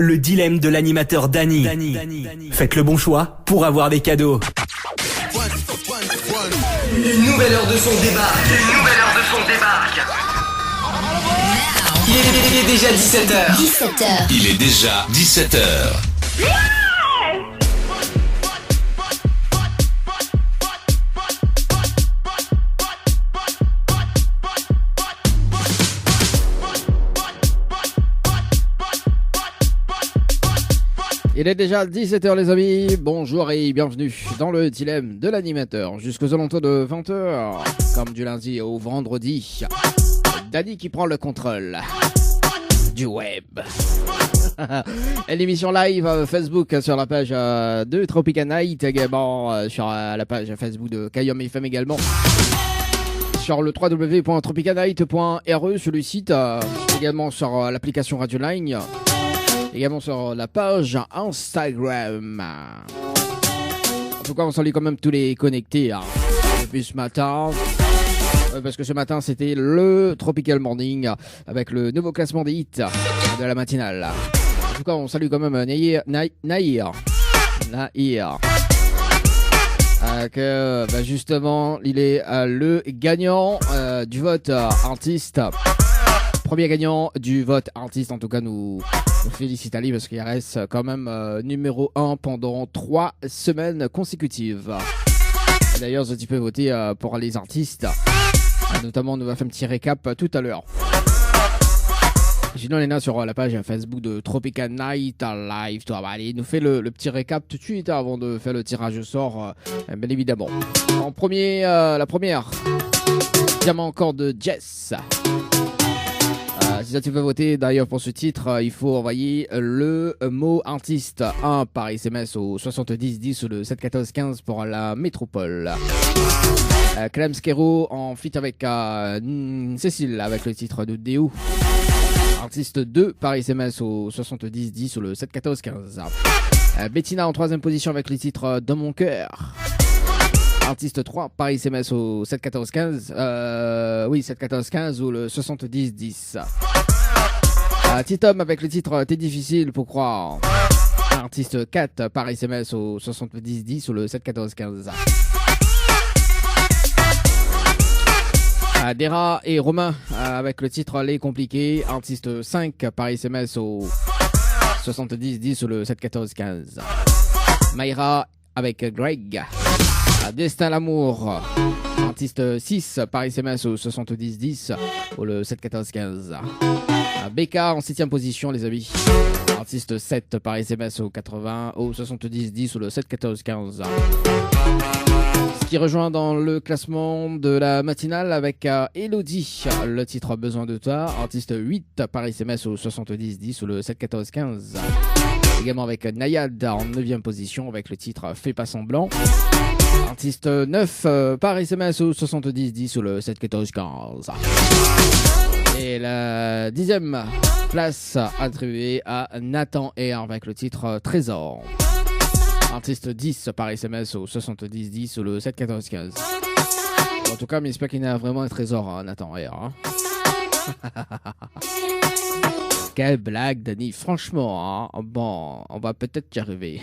Le dilemme de l'animateur Dany. Faites le bon choix pour avoir des cadeaux. Une nouvelle heure de son débarque. Il est déjà 17h. Il est déjà 17h. Il est déjà 17h les amis, bonjour et bienvenue dans le dilemme de l'animateur jusqu'aux alentours de 20h, comme du lundi au vendredi. Dany qui prend le contrôle du web. Et l'émission live Facebook sur la page de Tropica Night, également sur la page Facebook de Kayom FM également. Sur le www.tropicanight.re sur le site, également sur l'application Radio Line. Également sur la page Instagram. En tout cas, on salue quand même tous les connectés depuis ce matin. Parce que ce matin, c'était le Tropical Morning avec le nouveau classement des hits de la matinale. En tout cas, on salue quand même Nahir. Justement, il est le gagnant du vote artiste. Premier gagnant du vote artiste, en tout cas, nous félicitons Ali parce qu'il reste quand même numéro 1 pendant 3 semaines consécutives. D'ailleurs, tu peux voter pour les artistes. Notamment, on nous va faire un petit récap tout à l'heure. Sinon, on est là sur la page Facebook de Tropica Night Live. Allez, nous fait le petit récap tout de suite avant de faire le tirage au sort, bien évidemment. En premier, la première, diamant encore de Jess. Si tu veux voter d'ailleurs pour ce titre, il faut envoyer le mot artiste 1 par SMS au 7010 ou le 71415 pour la métropole. Clem Skero en feat avec Cécile avec le titre de Déo. Artiste 2 par SMS au 7010 ou le 71415. Bettina en troisième position avec le titre Dans mon cœur. Artiste 3 par SMS au 71415. 71415 ou le 7010. Titom avec le titre T'es difficile pour croire. Artiste 4 par SMS au 7010 ou le 71415. Dera et Romain avec le titre Les Compliqués. Artiste 5 par SMS au 7010 ou le 71415. Mayra avec Greg. Destin l'amour. Artiste 6 par SMS au 7010 ou le 71415. Becca en 7ème position les amis. Artiste 7 par SMS au 80 au 7010 ou le 71415. Ce qui rejoint dans le classement de la matinale avec Elodie, le titre Besoin de toi. Artiste 8 par SMS au 7010 ou le 71415. Également avec Nayad en 9ème position avec le titre Fais pas semblant. Artiste 9 par SMS au 7010 ou le 71415. Et la 10ème place attribuée à Nathan R avec le titre Trésor. Artiste 10 par SMS au 7010 ou le 71415. En tout cas, mais j'espère qu'il y a vraiment un trésor, Nathan R. Quelle blague, Dany. Franchement, bon, on va peut-être y arriver.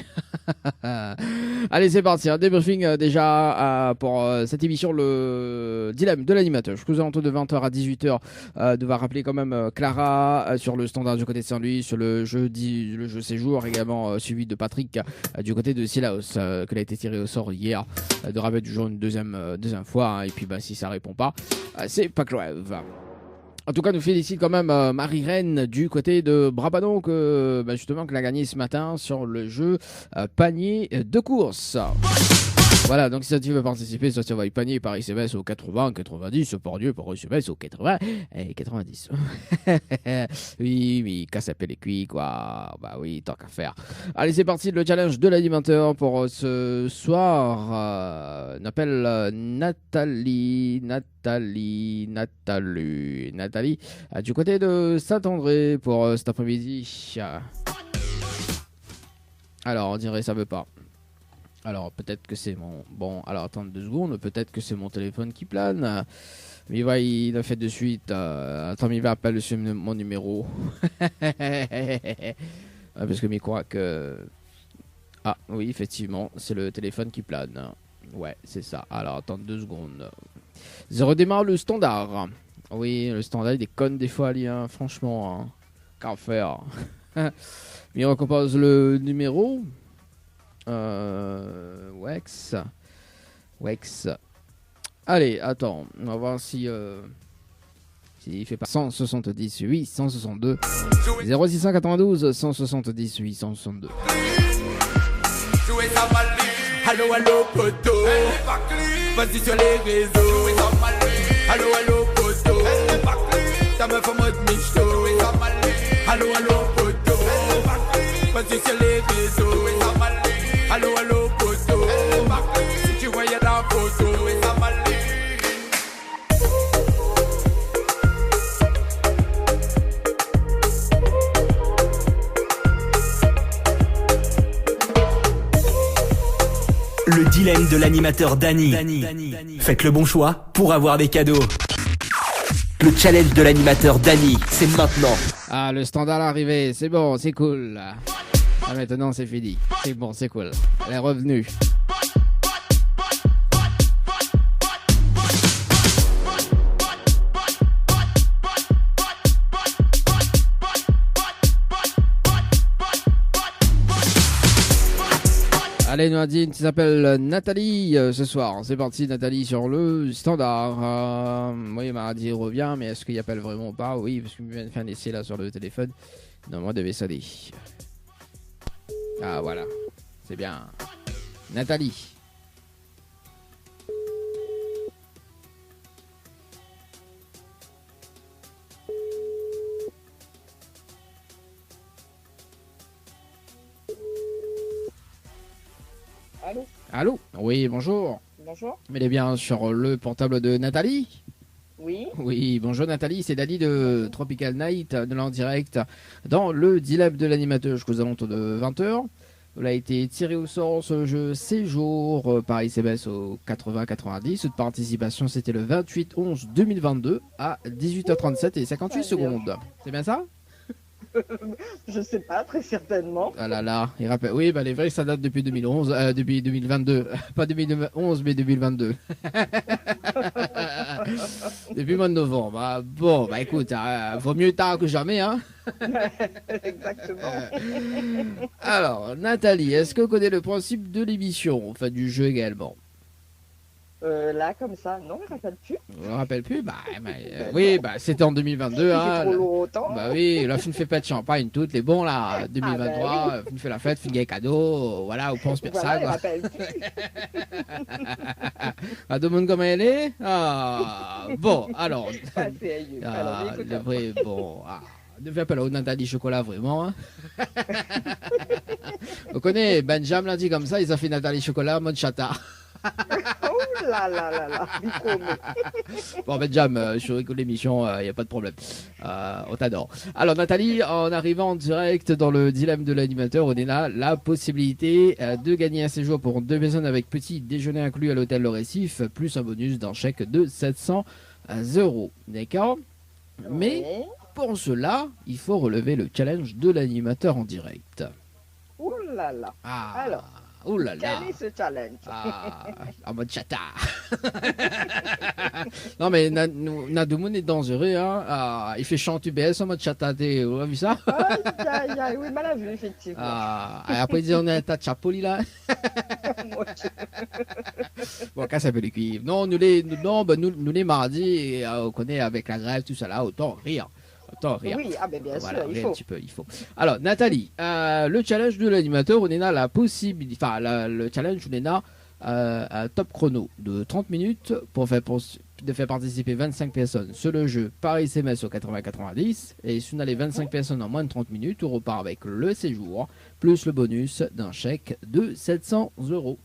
Allez, c'est parti. Un débriefing déjà pour cette émission, le dilemme de l'animateur. Je vous ai autour de 20h à 18h. Devoir rappeler quand même Clara sur le standard du côté de Saint-Louis, sur le jeu séjour, également suivi de Patrick du côté de Silaos, qu'il a été tiré au sort hier. De rappel du jour une deuxième fois. Et puis, si ça répond pas, c'est pas grave. En tout cas, nous félicite quand même Marie-Reine du côté de Brabant, justement, qu'elle a gagné ce matin sur le jeu panier de course. Voilà, donc si tu veux participer, ça tu envoies panier par SMS au 80 90, pour Dieu, par SMS au 80 et 90. Oui, qu'à s'appelle les cuits, quoi. Bah oui, tant qu'à faire. Allez, c'est parti, le challenge de l'animateur pour ce soir. On appelle Nathalie, du côté de Saint-André pour cet après-midi. Alors, on dirait ça veut pas. Alors, peut-être que c'est mon... Bon, alors, attends 2 secondes. Peut-être que c'est mon téléphone qui plane. Mais il a fait de suite. Attends, il va appeler mon numéro. Parce que Microac... Ah oui, effectivement, c'est le téléphone qui plane. Ouais, c'est ça. Alors, attends 2 secondes. Je redémarre le standard. Oui, le standard, il déconne des fois, Ali, hein, franchement. Hein. Qu'en faire. Mais on recompose le numéro. Wex. Allez, attends. On va voir si... il fait pas 170 862 0692 170 862. Allo allo poto, vas-y sur les réseaux. Allo allo poto, ta meuf en mode michto. Allo allo poto, vas-y sur les réseaux. Allo allo poto, si tu voyais la photo. Le dilemme de l'animateur Dany. Faites le bon choix pour avoir des cadeaux. Le challenge de l'animateur Dany, c'est maintenant. Ah, le standard est arrivé, c'est bon, c'est cool. Ah, maintenant c'est fini, c'est bon, c'est cool. Elle est revenue. Allez, Nadine, tu s'appelles Nathalie ce soir. C'est parti, Nathalie, sur le standard. Oui, Mardi revient, mais est-ce qu'il appelle vraiment ou pas? Oui, parce qu'il vient de faire un essai là sur le téléphone. Non, moi, devait sonner. Ah, voilà. C'est bien. Nathalie. Allô? Allô? Oui, bonjour. Bonjour. Elle est bien sur le portable de Nathalie? Oui. Oui, bonjour Nathalie, c'est Dany de Tropical Night, de l'en direct dans le dilemme de l'animateur jusqu'aux alentours de 20h. Vous a été tiré au sort ce jeu séjour par SMS au 80-90. Cette participation, c'était le 28-11-2022 à 18h37 et 58 secondes. C'est bien ça? Je sais pas, très certainement. Ah là là, il rappelle. Oui, bah les vrais, ça date depuis 2011, depuis 2022. Pas 2011, mais 2022. Depuis le mois de novembre. Ah, bon, bah écoute, vaut mieux tard que jamais, hein. Exactement. Alors, Nathalie, est-ce que vous connaissez le principe de l'émission, enfin du jeu également? Là, comme ça, non, je ne rappelle plus. Je me rappelle plus. Oui, bah c'était en 2022. Hein, trop longtemps. Bah oui, là, tu ne fais pas de champagne, toutes les bons là. 2023, tu fais la fête, tu fais cadeau, voilà, on pense Voilà, personne. je rappelle plus. Ah, demande comment elle est. Ah, bon, alors. Ah, sérieux. Alors, écoute, le vrai, bon. Ne fais pas la Nathalie Chocolat, vraiment. Hein. On connaît, Benjamin l'a dit comme ça, ils ont fait Nathalie Chocolat, mode chata. Oh là là là là, Bon, Benjamin, je rigole l'émission, il n'y a pas de problème. On t'adore. Alors, Nathalie, en arrivant en direct dans le dilemme de l'animateur, on est là, la possibilité de gagner un séjour pour 2 personnes avec petit déjeuner inclus à l'hôtel Le Récif, plus un bonus d'un chèque de 700 €. D'accord? Mais pour cela, il faut relever le challenge de l'animateur en direct. Oh là là. Alors. Oh là là. Quel est ce challenge? En mode chata. Non mais Nadoumon est dangereux, hein. Il fait chant UBS en mode chata. Vous avez vu ça? Oui, mal à vu, effectivement. Après il dit on est un tas de chapoli là. Bon, quand ça fait le cuivre. Non, nous les mardis, on connaît avec la grève, tout ça là, autant rire. Oui, bien voilà, sûr, il faut. Alors, Nathalie, le challenge de l'animateur, on est là la possibilité, le challenge, on est là un top chrono de 30 minutes pour faire participer 25 personnes sur le jeu par SMS au 80-90. Et si on a les 25 personnes en moins de 30 minutes, on repart avec le séjour, plus le bonus d'un chèque de 700 €.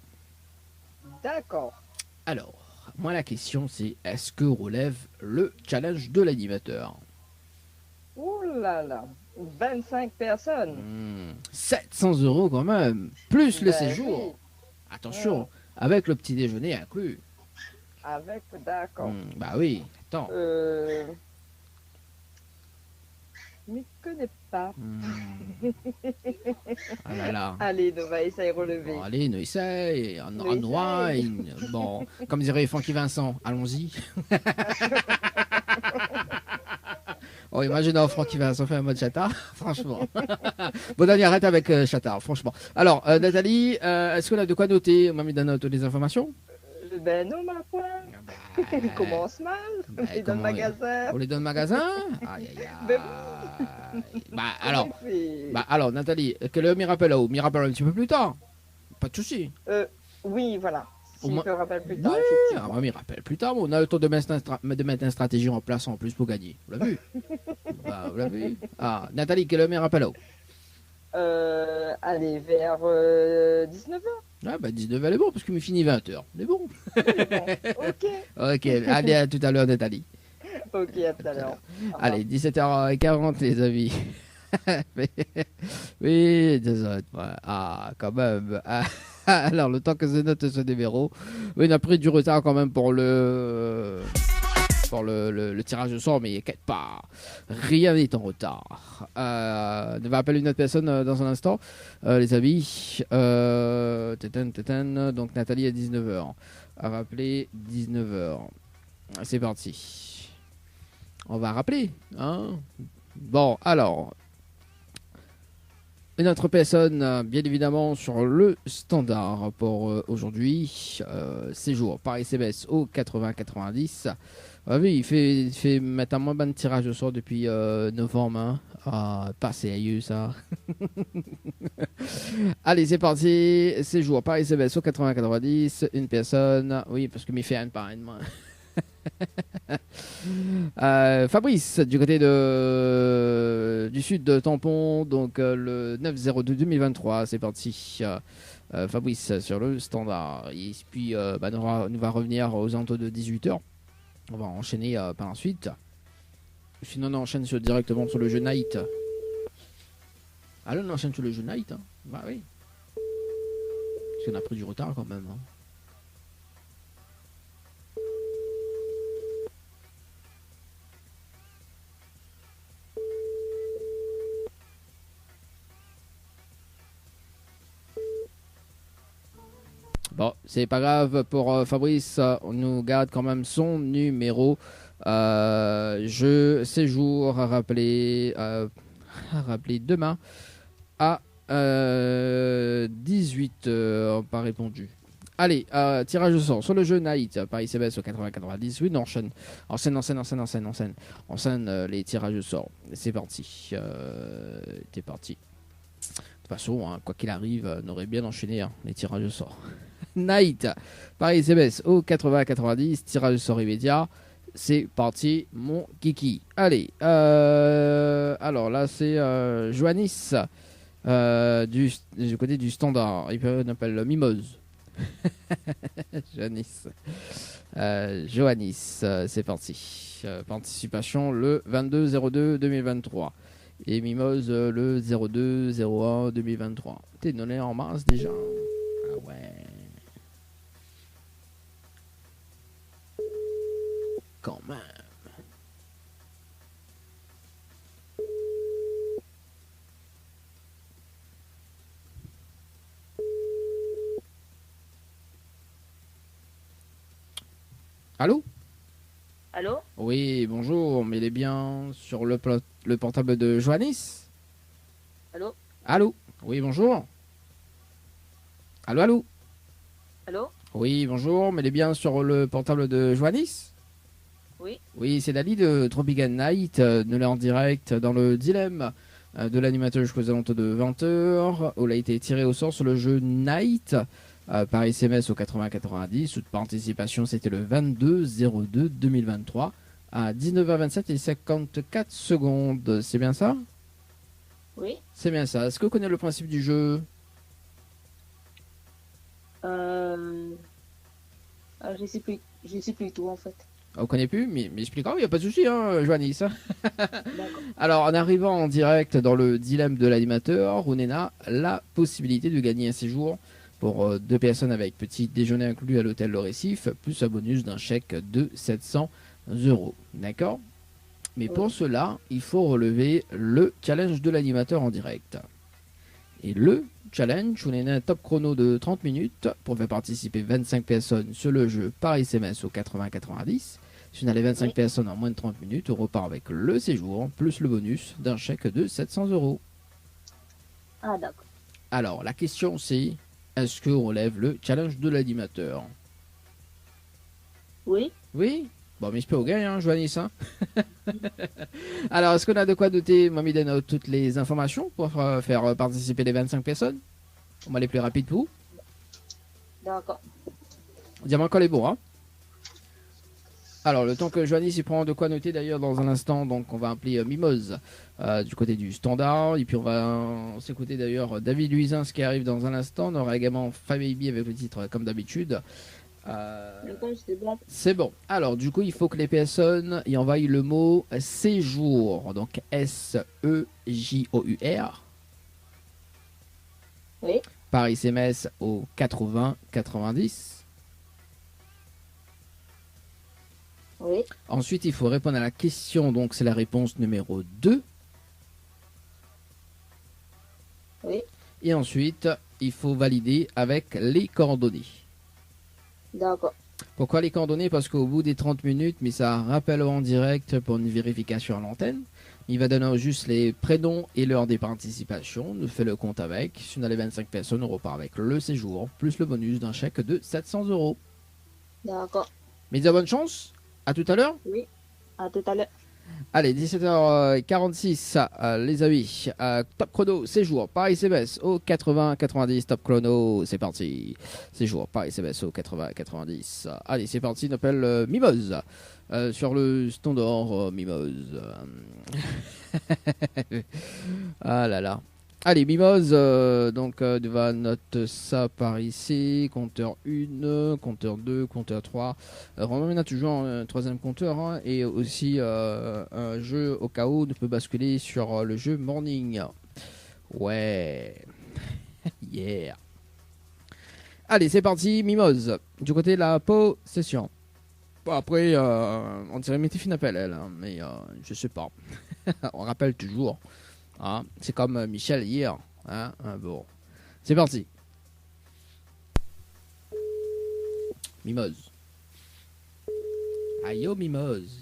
D'accord. Alors, moi la question c'est, est-ce que relève le challenge de l'animateur? Oh là là, 25 personnes. 700 € quand même, plus le séjour. Oui. Attention, avec le petit déjeuner inclus. D'accord. Bah oui, attends. Je m'y connais pas. Ah là là. Allez, Nova, essaye de relever. Bon, allez, nous essaye. Un Nous wine. Bon, comme dirait Francky Vincent, allons-y. Oh, imagine Francky Vincent fait un mode chatard, franchement. Bon, Dani, arrête avec chatard, franchement. Alors, Nathalie, est-ce qu'on a de quoi noter? On m'a mis dans note des informations? Ben non, ma foi. Il commence mal. Bah, Il est dans le comment- magasin. On les donne magasin? Aïe, aïe, Ben aïe. Bah, alors, En effet. Nathalie, quelle heure m'y rappelle où? M'y rappelle un petit peu plus tard. Pas de souci. Oui, voilà. Au Si moins- je me rappelle plus tard, Oui, effectivement. on m'y rappelle plus tard. On a le temps de mettre une stratégie en place en plus pour gagner. Vous l'avez vu? Bah, vous l'avez vu? Ah, Nathalie, quelle heure m'y rappelle où? Allez, vers 19h. Ah, bah, 19h, elle est bon parce qu'il me finit 20h. C'est bon. Ok. Ok, allez, à tout à l'heure, Nathalie. Ok, à tout à l'heure. Allez, 17h40, les amis. Oui, désolé. Ouais. Ah, quand même. Ah, alors, le temps que je note ce numéro, oui, on a pris du retard quand même pour le tirage au sort, mais inquiète pas, rien n'est en retard. On va appeler une autre personne dans un instant, les amis. Donc Nathalie à 19h. On va appeler 19h. C'est parti. On va rappeler, hein. Bon, alors. Une autre personne, bien évidemment, sur le standard pour aujourd'hui. Séjour par SMS au 80-90. Ah oui, il fait maintenant moins bon tirage au sort depuis novembre. Hein. Ah, pas sérieux ça. Allez, c'est parti. Séjour par SMS au 80-90. Une personne. Oui, parce que m'y fait un par un. Fabrice du côté du sud de Tampon, donc le 9-02-2023, c'est parti. Fabrice sur le standard. Et puis nous va revenir aux alentours de 18h. On va enchaîner par la suite. Sinon on enchaîne directement sur le jeu Night. Allez, on enchaîne sur le jeu Night. Hein. Bah oui. Parce qu'on a pris du retard quand même. Hein. Bon, c'est pas grave pour Fabrice, on nous garde quand même son numéro. Je séjour à rappeler demain à 18h, pas répondu. Allez, tirage au sort sur le jeu Night par SMS au 80-90. Oui, non, enchaîne les tirages au sort. C'est parti. C'est parti. De toute façon, hein, quoi qu'il arrive, on aurait bien enchaîné hein, les tirages au sort. Night par SMS au 80-90, tirage au sort immédiat. C'est parti, mon kiki. Allez, alors là, c'est Joannis du côté du standard. On appelle Mimose. Joannis, c'est parti. Participation le 22-02-2023. Et Mimose le 02-01-2023. T'es donné en mars déjà. Ah ouais. Quand même. Allô? Allô? Oui, bonjour, mais il est bien sur le portable de Joannis? Allô? Allô? Oui, bonjour. Allô, allô? Allô? Oui, bonjour, mais il est bien sur le portable de Joannis? Oui. Oui, c'est Dali de Tropical Night, nous l'avons en direct dans le dilemme de l'animateur jusqu'aux alentours de 20h, où il a été tiré au sort sur le jeu Night par SMS au 80-90. Toute participation, c'était le 22-02-2023 à 19h27 et 54 secondes. C'est bien ça? Oui. C'est bien ça. Est-ce que vous connaissez le principe du jeu? Je sais plus tout en fait. On connaît plus, mais expliquons, il n'y a pas de souci, hein, Joannis. Alors, en arrivant en direct dans le dilemme de l'animateur, on a la possibilité de gagner un séjour pour 2 personnes avec petit déjeuner inclus à l'hôtel Le Récif, plus un bonus d'un chèque de 700 €. D'accord? Mais pour cela, il faut relever le challenge de l'animateur en direct. Et le challenge, on est un top chrono de 30 minutes pour faire participer 25 personnes sur le jeu par SMS au 80-90. Si on a les 25 personnes en moins de 30 minutes, on repart avec le séjour plus le bonus d'un chèque de 700 €. Ah, d'accord. Alors, la question c'est, est-ce qu'on lève le challenge de l'animateur? Oui. Oui. Bon, mais je peux au gain, hein, Joannis. Hein. Alors, est-ce qu'on a de quoi noter, Mamie Deno, toutes les informations pour faire participer les 25 personnes? On va aller plus rapide pour vous. D'accord. Diamant col est bon, hein. Alors, le temps que Joannis y prend de quoi noter d'ailleurs dans un instant, donc on va appeler Mimose du côté du standard. Et puis on va s'écouter d'ailleurs David Luisin, ce qui arrive dans un instant. On aura également Family B avec le titre comme d'habitude. C'est bon. C'est bon. Alors, du coup, il faut que les personnes y envoient le mot séjour. Donc, S-E-J-O-U-R. Oui. Par SMS au 80-90. Oui. Ensuite, il faut répondre à la question. Donc, c'est la réponse numéro 2. Oui. Et ensuite, il faut valider avec les coordonnées. D'accord. Pourquoi les coordonnées? Parce qu'au bout des 30 minutes, mais ça rappelle en direct pour une vérification à l'antenne. Il va donner juste les prénoms et l'heure des participations. Nous fait le compte avec. Si on a les 25 personnes, on repart avec le séjour, plus le bonus d'un chèque de 700 €. D'accord. Mais de bonne chance. À tout à l'heure. Oui. À tout à l'heure. Allez, 17h46, les amis. Top chrono, séjour par SMS au 80-90. Top chrono, c'est parti. Séjour par SMS au 80-90. Allez, c'est parti, on appelle Mimose. Sur le standard Mimose. Ah là là. Allez, Mimose, donc va note ça par ici. Compteur 1, compteur 2, compteur 3. On a toujours un troisième compteur, hein, et aussi un jeu au cas où on peut basculer sur le jeu Morning. Ouais. Yeah. Allez, c'est parti, Mimose. Du côté de la possession. Bon, après, on dirait Météphine appelle elle, hein, mais je sais pas. On rappelle toujours. Hein, c'est comme Michel hier. Hein, bon. C'est parti. Mimose. Aïe, oh, Mimose.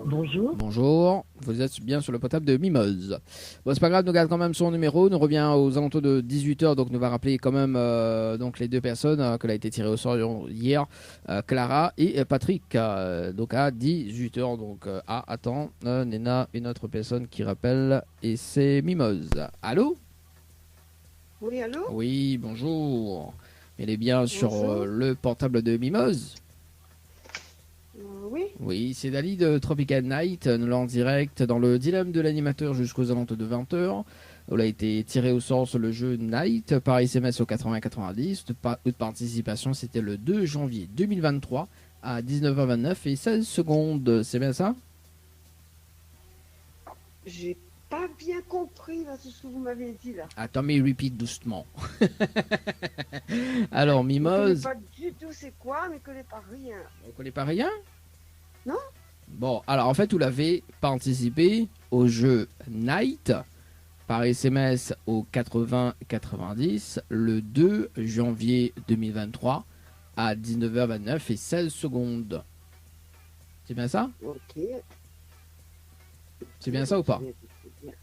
Bonjour. Bonjour, vous êtes bien sur le potable de Mimose. Bon, c'est pas grave, nous garde quand même son numéro. Nous revient aux alentours de 18h, donc nous va rappeler quand même donc les deux personnes qu'elle a été tirée au sort hier, Clara et Patrick. Donc à 18h, donc attends, Nena, une autre personne qui rappelle, et c'est Mimose. Allô? Oui, allô? Oui, bonjour. Elle est bien sur le portable de Mimose? Oui. Oui, c'est Dali de Tropical Night. Nous l'avons en direct dans le dilemme de l'animateur jusqu'aux alentours de 20h. Elle a été tiré au sort sur le jeu Night par SMS au 80-90. De participation, c'était le 2 janvier 2023 à 19h29 et 16 secondes. C'est bien ça? J'ai pas bien compris là, ce que vous m'avez dit là. Attends, mais repeat doucement. Alors, Je Mimose. connais pas du tout c'est quoi, mais je connais pas rien. Vous connaissez pas rien? Non. Bon, alors en fait, vous l'avez participé au jeu Night par SMS au 80-90 le 2 janvier 2023 à 19h29 et 16 secondes. C'est bien ça? Ok. C'est bien ça ou pas?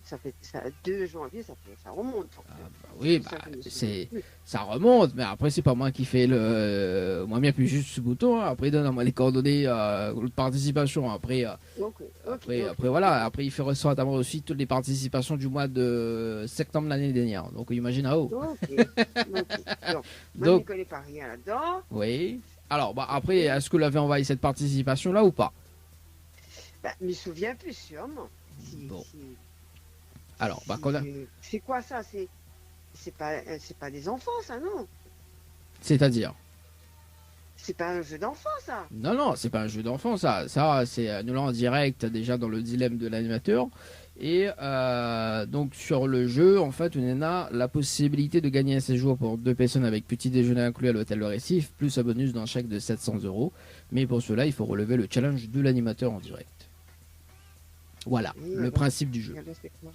Ça fait ça, 2 janvier, ça remonte. En fait. Bah oui, Ça, je me souviens c'est plus. ça remonte, mais après c'est pas moi qui fais le. Moi, bien plus juste ce bouton. Hein. Après, il donne les coordonnées de participation. Après, après, voilà. Après, il fait ressortir aussi toutes les participations du mois de septembre l'année dernière. Donc, imagine à haut. Ok. Moi, je ne connais pas rien là-dedans. Oui. Alors, bah, après, est-ce que vous l'avez envoyé cette participation là ou pas? Bah, je me souviens plus sûrement. Bon. Alors, bah, qu'on a... C'est quoi ça? C'est pas des enfants, ça, non? C'est-à-dire? C'est pas un jeu d'enfant, ça. Non, c'est pas un jeu d'enfant, ça. Ça, c'est nous là en direct, déjà dans le dilemme de l'animateur. Et donc, sur le jeu, en fait, on a la possibilité de gagner un séjour pour 2 personnes avec petit déjeuner inclus à l'hôtel Le Récif, plus un bonus d'un chèque de 700 €. Mais pour cela, il faut relever le challenge de l'animateur en direct. Voilà, Oui, le alors, principe du jeu. regardez, c'est quoi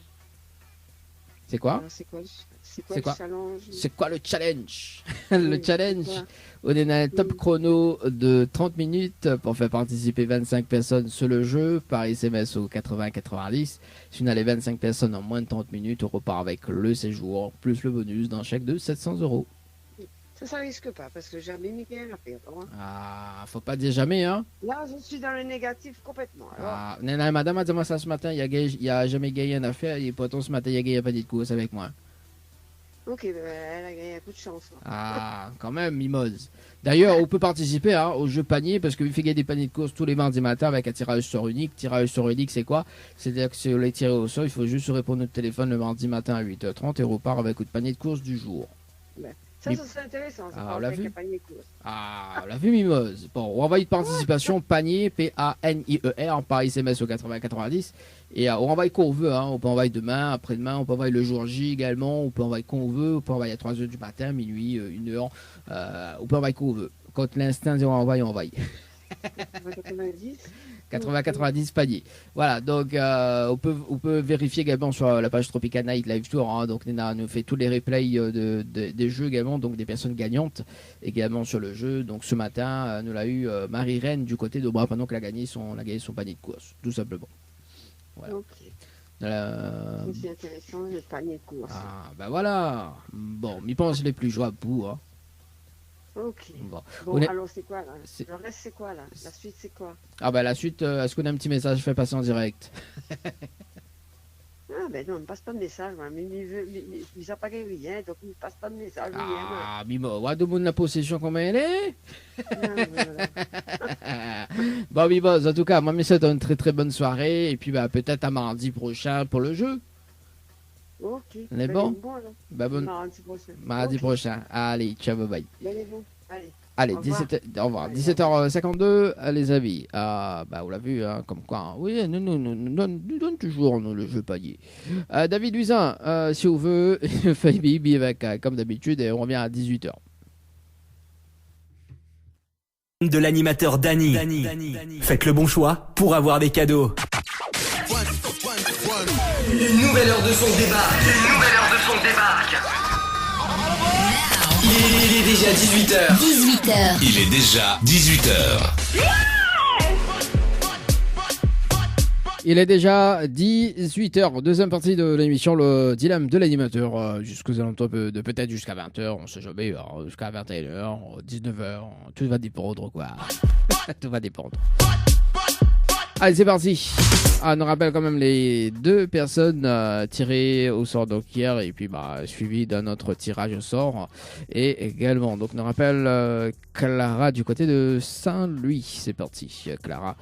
C'est quoi Alors, c'est quoi C'est le quoi challenge? C'est quoi le challenge? Le Oui, challenge, c'est quoi on est dans un top chrono de 30 minutes pour faire participer 25 personnes sur le jeu par SMS au 80-90. Si on a les 25 personnes en moins de 30 minutes, on repart avec le séjour, plus le bonus d'un chèque de 700 €. Ça risque pas, parce que jamais Miguel a fait. Hein. Ah, faut pas dire jamais, hein? Là, je suis dans le négatif complètement. Alors, Ah, Nana, madame a dit moi ça ce matin, il y a jamais gagné une affaire, et pourtant ce matin, il y a gagné un panier de course avec moi. ok, ben, elle a gagné un coup de chance. Là. Ah, quand même, mimose. D'ailleurs, on peut participer au jeu panier parce qu'il fait gagner des paniers de course tous les mardis matin avec un tirage sort unique. Tirage sort unique, c'est quoi? C'est-à-dire que si on les tire au sort, il faut juste répondre au téléphone le mardi matin à 8h30 et on repart avec le panier de course du jour. Ben, ça serait intéressant. Ça Ah, on l'a avec vu. un panier de course. Ah, on l'a vu, mimose. Bon, on envoie une participation panier, P-A-N-I-E-R, par SMS au 80-90. Et on envoie qu'on veut, hein. On peut envoyer demain, après-demain, on peut envoyer le jour J également, on peut envoyer qu'on veut, on peut envoyer à 3h du matin, minuit, 1h, on peut envoyer qu'on veut. Quand l'instinct dit on envoie, on envoie. 90. 80-90 paniers. Voilà, donc on peut vérifier également sur la page Tropical Night Live Tour. Hein, donc Nena nous fait tous les replays des jeux également, donc des personnes gagnantes également sur le jeu. Donc ce matin, nous l'a eu Marie-Reine du côté de Bras pendant qu'elle a gagné son panier de course, tout simplement. Voilà. Ok. C'est intéressant, le panier de course. Ah, ben voilà. Bon, m'y pense les plus joies pour. Hein. Ok. Bon, Bon, alors c'est quoi là? c'est- Le reste c'est quoi là? La suite c'est quoi? Ah ben la suite, est-ce qu'on a un petit message fait passer en direct? Ah ben non, il ne passe pas de message, moi. Mais il n'a pas rien, donc il ne passe pas de message. rien, Ah, Mimo, ouais, de la possession comment elle est? moi. Voilà. Bon, Mimo, en tout cas, moi, je souhaite une très très bonne soirée. Et puis, bah, peut-être à mardi prochain pour le jeu. Ok. On est Ben, bon? alors. Bah, bon, Mardi prochain. mardi Ok. prochain. Allez, ciao, bye bye. Ben, est bon. Allez. Allez, Au revoir. 17h, au revoir. Allez, 17h52, les amis. Ah, bah, on l'a vu, hein, comme quoi. Hein. Oui, nous donne toujours nous, le jeu panier. David Luisin, si on veut, fait bibi avec, comme d'habitude, et on revient à 18h. De l'animateur Dany. Faites le bon choix pour avoir des cadeaux. Une nouvelle heure de son débarque. Il est déjà 18h. 18h. Il est déjà 18h. Il est déjà 18h, deuxième partie de l'émission, le dilemme de l'animateur, jusqu'aux alentours de peut-être jusqu'à 20h, on sait jamais, jusqu'à 21h, 19h, tout va dépendre quoi. Tout va dépendre. Allez, c'est parti. On nous rappelle quand même les 2 personnes tirées au sort donc hier et puis suivi d'un autre tirage au sort et également donc on nous rappelle Clara du côté de Saint-Louis. C'est parti, Clara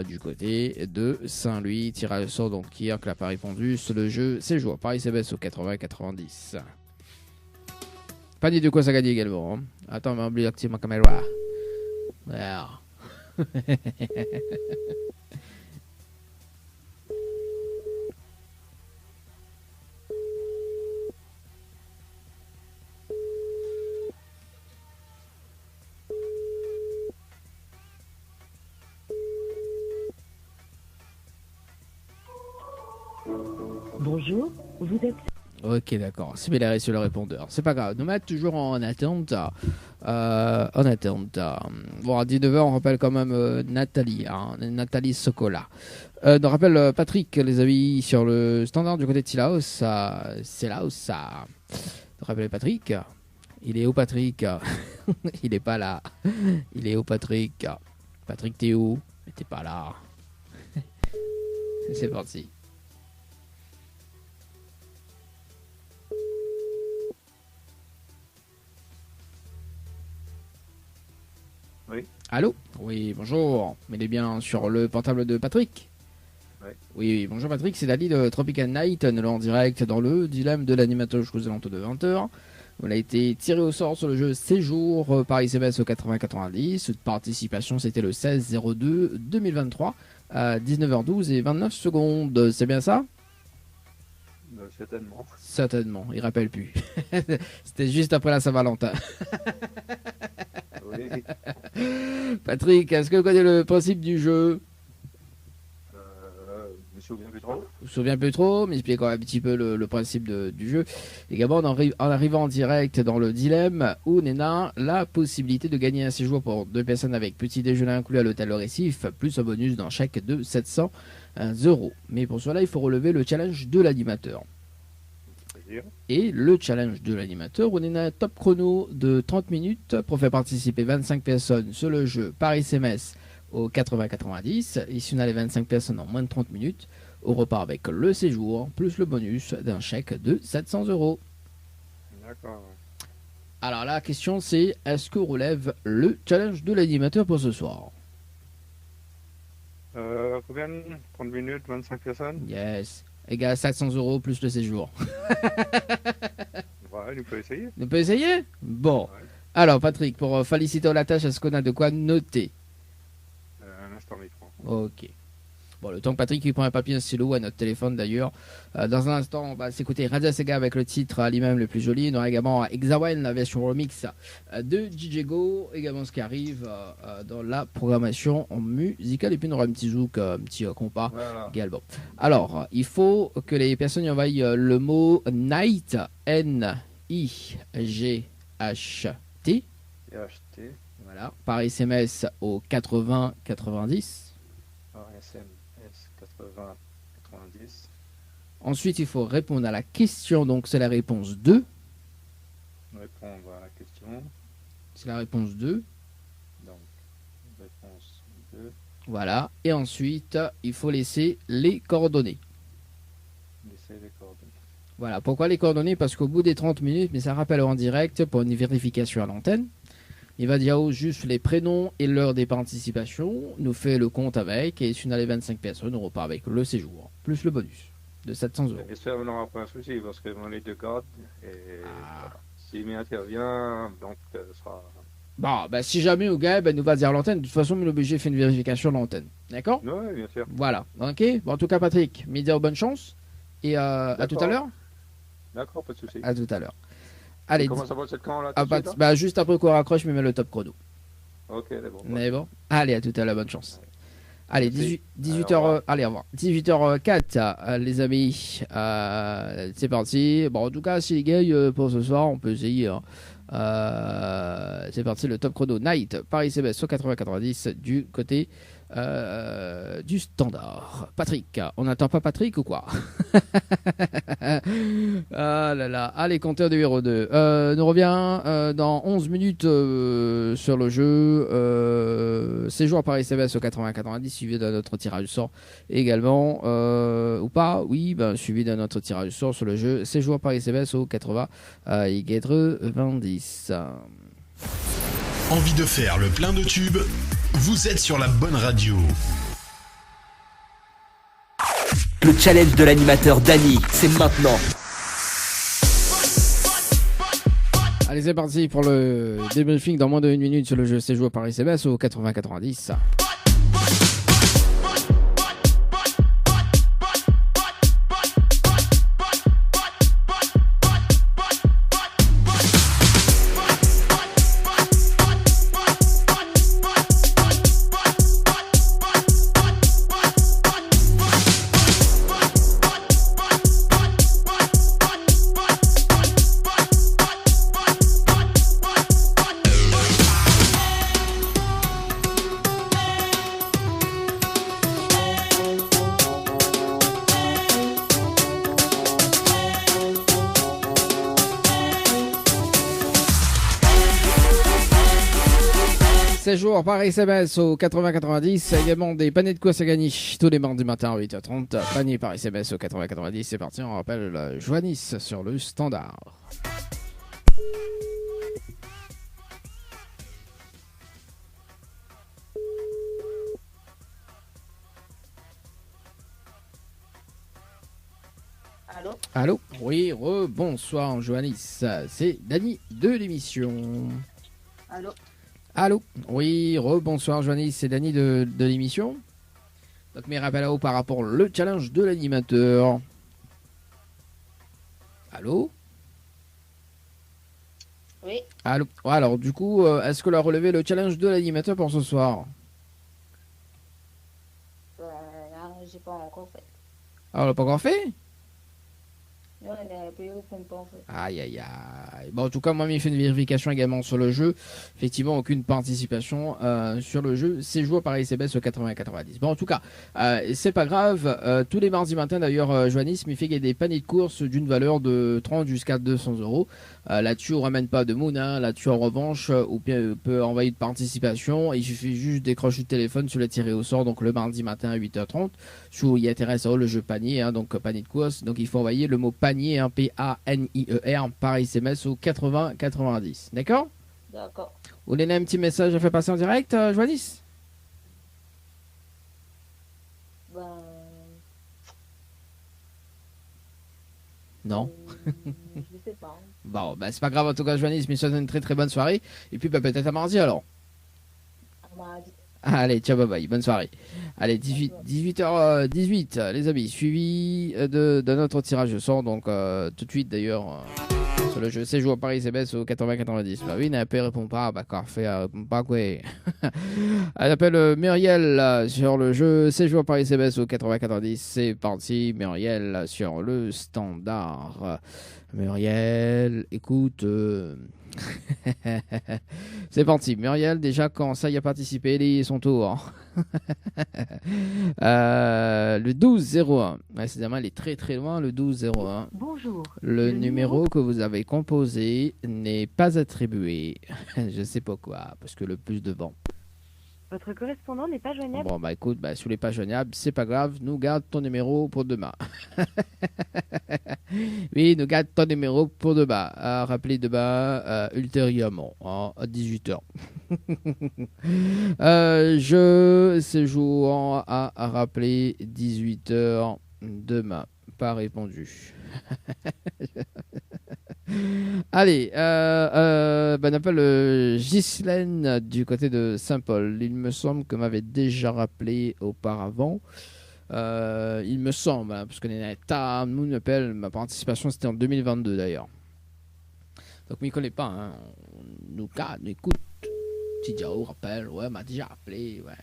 du côté de Saint-Louis, tirage au sort donc hier que n'a pas répondu sur le jeu séjour par SMS au 80-90. Pas dit de quoi ça gagne également. Hein. Attends, mais oublié d'activer ma caméra. Voilà. Bonjour, vous êtes... Ok, d'accord. C'est bien sur le répondeur. C'est pas grave. Nous mettre toujours en attente. Bon, à 19h, on rappelle quand même Nathalie. Hein, Nathalie Socola. On rappelle Patrick, les amis, sur le standard du côté de Silaos. C'est là où ça. On rappelle Patrick. Il est où, Patrick? Il est pas là. Il est où, Patrick? Patrick, t'es où? Mais t'es pas là. C'est parti. Oui. Allô? Oui, bonjour. Mais il est bien sur le portable de Patrick? Ouais. Oui, bonjour Patrick, c'est Dali de Tropical Night, nous en direct dans le dilemme de l'animateur jusqu'aux alentours de 20h. On a été tiré au sort sur le jeu Séjour par SMS au 80-90. Cette participation, c'était le 16-02-2023 à 19h12 et 29 secondes. C'est bien ça? Certainement. Certainement, il rappelle plus. C'était juste après la Saint-Valentin. Oui. Patrick, est-ce que vous connaissez le principe du jeu? Je me souviens plus trop. Je me souviens plus trop, mais expliquez un petit peu le principe du jeu. Également, en arrivant en direct dans le dilemme, où Nena la possibilité de gagner un séjour pour 2 personnes avec petit déjeuner inclus à l'hôtel Le Récif, plus un bonus dans chèque de 700 €. Mais pour cela, il faut relever le challenge de l'animateur. Et le challenge de l'animateur, on est à un top chrono de 30 minutes pour faire participer 25 personnes sur le jeu par SMS au 80-90. Et si on a les 25 personnes en moins de 30 minutes, on repart avec le séjour plus le bonus d'un chèque de 700 €. D'accord. Alors la question c'est, est-ce qu'on relève le challenge de l'animateur pour ce soir? Combien? 30 minutes, 25 personnes? Yes. Égal à 700 € plus le séjour. Ouais, tu peux essayer. On peut essayer? Bon. Ouais. Alors Patrick, pour féliciter la tâche, est-ce qu'on a de quoi noter? Un instant, micro. Ok. Bon, le temps que Patrick il prend un papier et un stylo à notre téléphone d'ailleurs. Dans un instant, on va s'écouter Raja Sega avec le titre lui-même le plus joli. On aura également Exawen, la version remix de DJ Go. Également ce qui arrive dans la programmation musicale. Et puis on aura un petit zouk, un petit compas Voilà. également. Alors, il faut que les personnes y envoient le mot Night, N-I-G-H-T. Et acheter Voilà, par SMS au 80-90. par SMS 80-90. Ensuite, il faut répondre à la question, donc c'est la réponse 2. Répondre à la question. C'est la réponse 2. Donc, réponse 2. Voilà. Et ensuite, il faut laisser les coordonnées. Laissez les coordonnées. Voilà. Pourquoi les coordonnées? Parce qu'au bout des 30 minutes, mais ça rappelle en direct pour une vérification à l'antenne, il va dire juste les prénoms et l'heure des participations, nous fait le compte avec, et si on a les 25 personnes, on repart avec le séjour, plus le bonus de 700 €. J'espère qu'on n'aura pas un souci parce que mon est de garde et voilà. S'il m'y intervient, donc ce sera. Bon, bah, si jamais au gars, nous va dire à l'antenne, de toute façon, l'obligé fait une vérification à l'antenne. D'accord? Oui, bien sûr. Voilà. Ok. Bon, en tout cas, Patrick, midi bonne chance. Et à tout à l'heure. D'accord, pas de souci. À tout à l'heure. Allez. Comment ça va cette camp là? Bah, juste après qu'on raccroche, mais mets le top chrono. Ok, c'est bon. Mais bon. Allez, à tout à l'heure, bonne chance. Allez, 18h, allez, au revoir. 18h04, les amis. C'est parti. Bon, en tout cas, si les gars, pour ce soir, on peut essayer. C'est parti, le top chrono Night par SMS sur 80-90 du côté du standard. Patrick, on n'attend pas Patrick ou quoi? Ah là là. Allez, compteur numéro 2. Nous revient dans 11 minutes sur le jeu. Séjour par SMS au 80-90 suivi d'un autre tirage au sort également. Ou pas? Oui, suivi d'un autre tirage au sort sur le jeu. Séjour par SMS au 80-90. Envie de faire le plein de tubes? Vous êtes sur la bonne radio. Le challenge de l'animateur Dany, c'est maintenant. Allez, c'est parti pour le débriefing dans moins de 1 minute sur le jeu Séjour par SMS au 80-90. Séjour par SMS au 80-90, également des paniers de course à gagner tous les mardis matin à 8h30. Panier par SMS au 80-90, c'est parti, on rappelle Joannis sur le standard. Allô? Allô? Oui, bonsoir Johannis, c'est Dany de l'émission. Allô? Allô? Oui, bonsoir Johannis, c'est Dany de l'émission. Donc mes rappels à haut par rapport au challenge de l'animateur. Allô? Oui. Allô? Alors du coup, est-ce que l'on a relevé le challenge de l'animateur pour ce soir? Là, j'ai pas encore fait. Ah, on l'a pas encore fait? Non, il ne répond pas en fait. Aïe aïe aïe. Bon, en tout cas, moi, j'ai fait une vérification également sur le jeu. Effectivement, aucune participation sur le jeu. C'est joué par ICBS au 80-90. Bon, en tout cas, c'est pas grave. Tous les mardis matin, d'ailleurs, Johannis me fait qu'il y a des paniers de courses d'une valeur de 30 jusqu'à 200 euros. Là-dessus, on ramène pas de moon. Hein. Là-dessus, en revanche, ou bien peut envoyer de participation. Il suffit juste décrocher le téléphone sur le tiré au sort. Donc, le mardi matin à 8h30, sur IATRS, le jeu panier. Hein, donc, panier de courses. Donc, il faut envoyer le mot panier, hein, PANIER, par SMS au 80-90. D'accord? D'accord. Vous voulez un petit message à faire passer en direct, Johannis? Ben. Non. Je sais pas. Bon, bah c'est pas grave en tout cas, Johannis, mais souhaite une très très bonne soirée. Et puis bah, peut-être à mardi alors. À mardi. Allez, ciao, bye bye, bonne soirée. Allez, 18h18, les amis, suivi de notre tirage de sort. Donc tout de suite d'ailleurs, sur le jeu, c'est joué à Paris CBS au 80-90. Bah oui, Napé répond pas, bah parfait, répond pas quoi. Elle appelle Muriel sur le jeu, c'est joué à Paris CBS au 80-90. C'est parti, Muriel sur le standard. Muriel, écoute... C'est parti, Muriel, déjà quand ça y a participé, il est son tour. Le 12-01, ouais, c'est il est très très loin, le 12-01. Bonjour. Le numéro que vous avez composé n'est pas attribué. Je sais pas quoi, parce que le plus devant. Votre correspondant n'est pas joignable. Bon, bah écoute, bah, si vous n'êtes pas joignable, c'est pas grave, nous garde ton numéro pour demain. Oui, nous garde ton numéro pour demain. Rappelez demain ultérieurement, hein, à 18h. Je séjour à rappeler 18h demain. Pas répondu. Allez, on appelle Ghislaine du côté de Saint-Paul. Il me semble que m'avait déjà rappelé auparavant. Il me semble, hein, parce que nous appelle, ma participation c'était en 2022 d'ailleurs. Donc, je ne connais pas. Hein. Nous cadre, écoute. Petit Diao rappelle, ouais, m'a déjà appelé, ouais.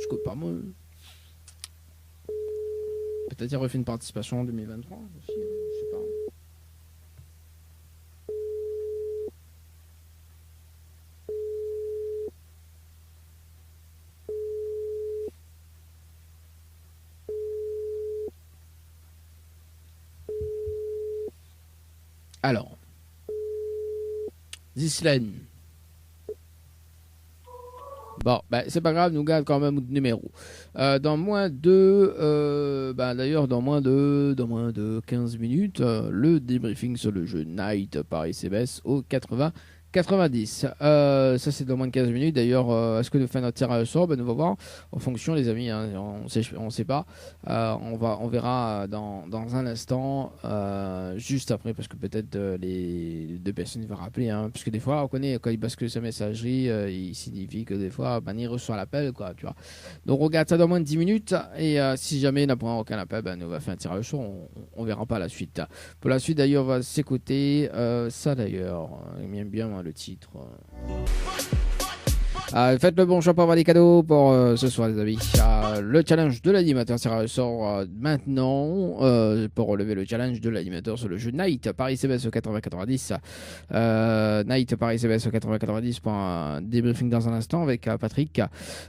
Je connais pas moi. Peut-être qu'il refait une participation en 2023 aussi, je sais pas. Alors, Ghislaine. Bon, ben, c'est pas grave, nous garde quand même le numéro. Dans moins de, dans moins de 15 minutes, le débriefing sur le jeu Night par ICBS au 80-90. Ça, c'est dans moins de 15 minutes. D'ailleurs, est-ce que nous faisons notre tirage au sort? Ben, nous allons voir en fonction, les amis. Hein, on sait pas. On verra dans un instant, juste après, parce que peut-être les deux personnes vont rappeler. Hein, parce que des fois, on connaît, quand il bascule sa messagerie, il signifie que des fois, il reçoit l'appel, quoi, tu vois. Donc, on regarde ça dans moins de 10 minutes. Et si jamais il n'a pas aucun appel, nous va faire un tirage au sort. On verra pas la suite. Pour la suite, d'ailleurs, on va s'écouter ça, d'ailleurs. Il m'aime bien, le titre. Faites le bon choix pour avoir des cadeaux pour ce soir, les amis. Le challenge de l'animateur sort maintenant pour relever le challenge de l'animateur sur le jeu Night Paris CBS au 80-90. Night Paris CBS au 80-90 pour un débriefing dans un instant avec Patrick.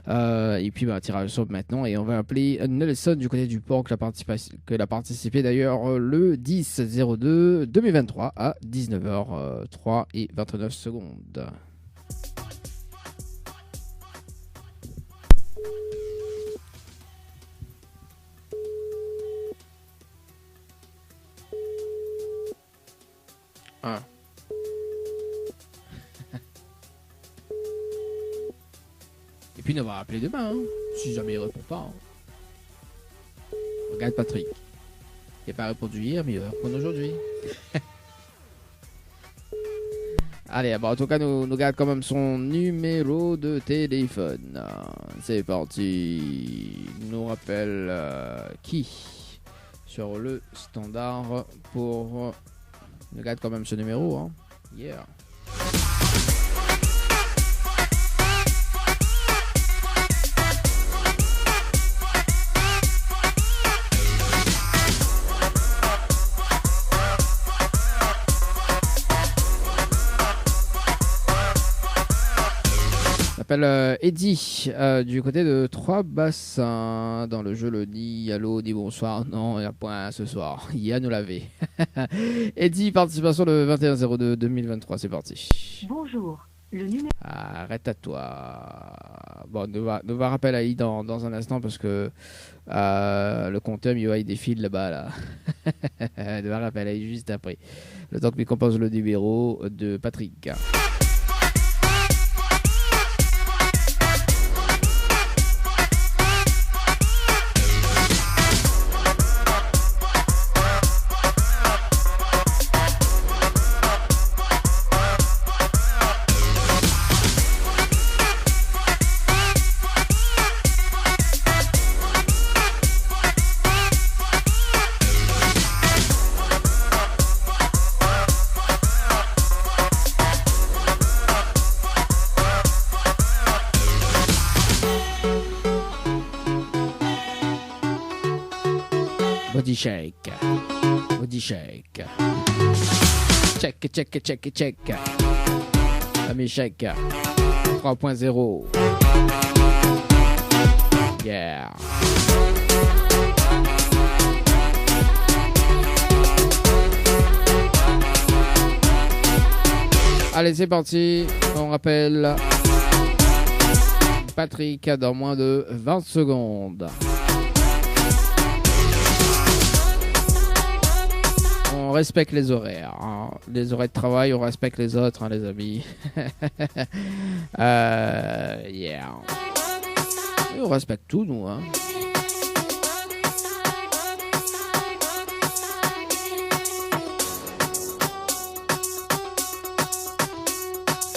Et puis, tirage sort maintenant. Et on va appeler Nelson du côté du port qui a participé d'ailleurs le 10-02-2023 à 19h03 et 29 secondes. Ah. Et puis on va rappeler demain, hein, si jamais il répond pas. Hein. Regarde Patrick. Il n'a pas répondu hier, mais il va répondre aujourd'hui. Allez, bon, en tout cas, nous garde quand même son numéro de téléphone. C'est parti. Il nous rappelle qui sur le standard pour... Nous garde quand même ce numéro. Hein. Yeah. S'appelle Eddie du côté de Trois-Bassins dans le jeu le Ni. Allô, dis bonsoir. Non, il y a point ce soir. Il y a nous laver. Eddie, participation le 21-02-2023. C'est parti. Bonjour. Le numéro... Arrête à toi. Bon, nous va rappeler Aïe dans un instant parce que le compteur il défile là-bas. Là. Nous va rappeler Aïe juste après. Le temps que lui compose le numéro de Patrick. Body shake. Body shake. Check, check, check, check. Ami shake. 3.0. Yeah. Allez, c'est parti. On rappelle Patrick dans moins de 20 secondes. On respecte les horaires. Hein. Les horaires de travail, on respecte les autres, hein, les amis. Yeah. Et on respecte tout, nous. Hein.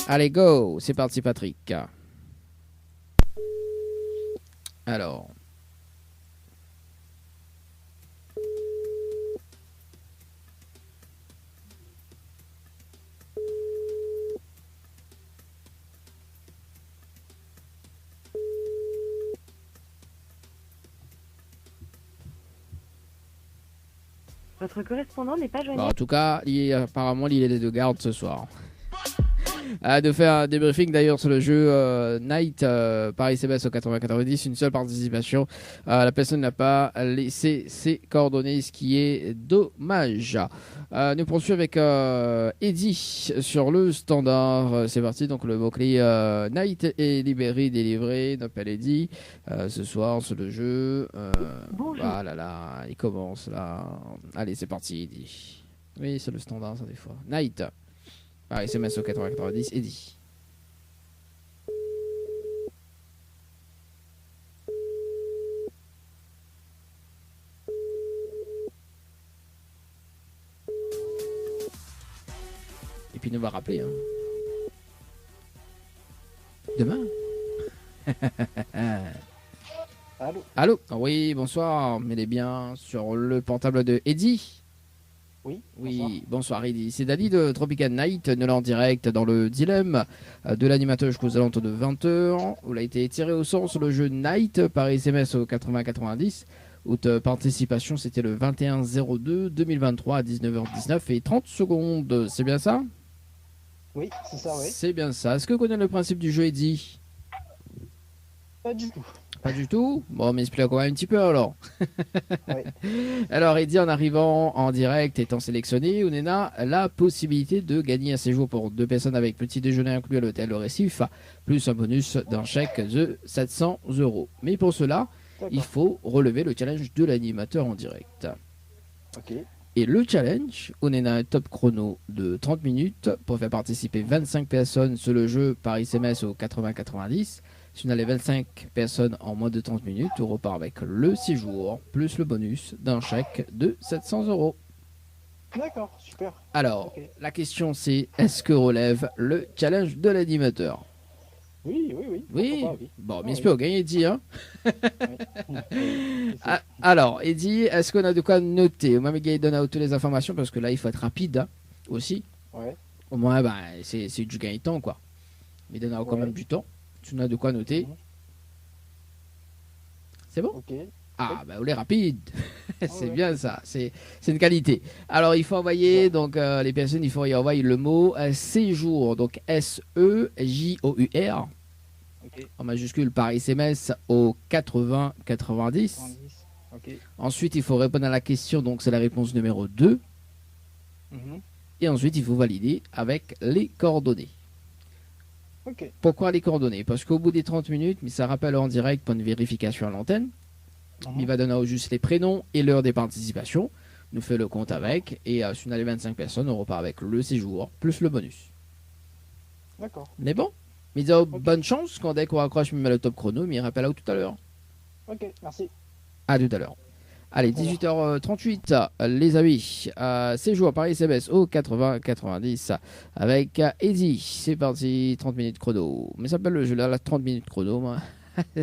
Allez, go. C'est parti, Patrick. Alors... Votre correspondant n'est pas joignable. Bon, en tout cas, apparemment, il est de garde ce soir. De faire un débriefing d'ailleurs sur le jeu Night Paris CBS au 80-90, une seule participation. La personne n'a pas laissé ses coordonnées, ce qui est dommage. Nous poursuivons avec Eddie sur le standard. C'est parti, donc le mot-clé Night est délivré. N'appelle Eddie ce soir sur le jeu. Bonjour. Voilà, là, il commence là. Allez, c'est parti, Eddie. Oui, c'est le standard, ça des fois. Night. Par SMS au 80-90, Eddie. Et puis il nous va rappeler. Hein. Demain. Allô. Allô. Oui, bonsoir. Mais est bien sur le portable de Eddie. Oui, bonsoir Eddie. C'est Dali de Tropical Night, nous en direct dans le dilemme de l'animateur jusqu'aux alentours de 20h. Où il a été tiré au sort sur le jeu Night par SMS au 80-90. Où ta participation c'était le 21-02-2023 à 19h19 et 30 secondes. C'est bien ça? Oui, c'est ça, oui. C'est bien ça. Est-ce que vous connaissez le principe du jeu, Eddie? Pas du tout. Pas du tout? Bon, mais explique quand même un petit peu alors. Oui. Alors, Eddie, en arrivant en direct, étant sélectionné, on a la possibilité de gagner un séjour pour 2 personnes avec petit déjeuner inclus à l'hôtel Le Récif, plus un bonus d'un chèque de 700 €. Mais pour cela, il faut relever le challenge de l'animateur en direct. Ok. Et le challenge, on a un top chrono de 30 minutes pour faire participer 25 personnes sur le jeu par SMS au 80-90. Si on a les 25 personnes en moins de 30 minutes, on repart avec le séjour, plus le bonus d'un chèque de 700 €. D'accord, super. Alors, Ok. la question c'est, est-ce que relève le challenge de l'animateur? Oui. Oui. Pourquoi pas, oui. Bon, Ah, mais oui. c'est pas gagner, Eddie, hein. Oui. Ah, alors, Eddie, est-ce qu'on a de quoi noter? Au même gars, il donne toutes les informations parce que là, il faut être rapide hein, aussi. Ouais. Au moins, ben, c'est du gain de temps, quoi. Mais il donne quand Ouais. même du temps. Tu as de quoi noter? Mhm. C'est bon? Ok. Ah, bah, on est rapide. C'est ouais. bien ça. C'est une qualité. Alors, il faut envoyer, donc, les personnes, il faut y envoyer le mot séjour. Donc, SEJOUR. Ok. En majuscule par SMS au 80 90. 110. Ok. Ensuite, il faut répondre à la question. Donc, c'est la réponse numéro 2. Mhm. Et ensuite, il faut valider avec les coordonnées. Ok. Pourquoi les coordonnées? Parce qu'au bout des 30 minutes, mais ça rappelle en direct pour une vérification à l'antenne. Mhm. Il va donner juste les prénoms et l'heure des participations. Nous fait le compte avec. Et si on a les 25 personnes, on repart avec le séjour plus le bonus. D'accord. Mais bon, mais bonne chance quand dès qu'on raccroche, je me mets le top chrono. Mais il rappelle à tout à l'heure. Ok, merci. À tout à l'heure. Allez, 18h38, les amis. Séjour par SMS au 80 90 avec Eddie. C'est parti, 30 minutes chrono. Mais ça s'appelle le jeu là, la 30 minutes chrono, moi.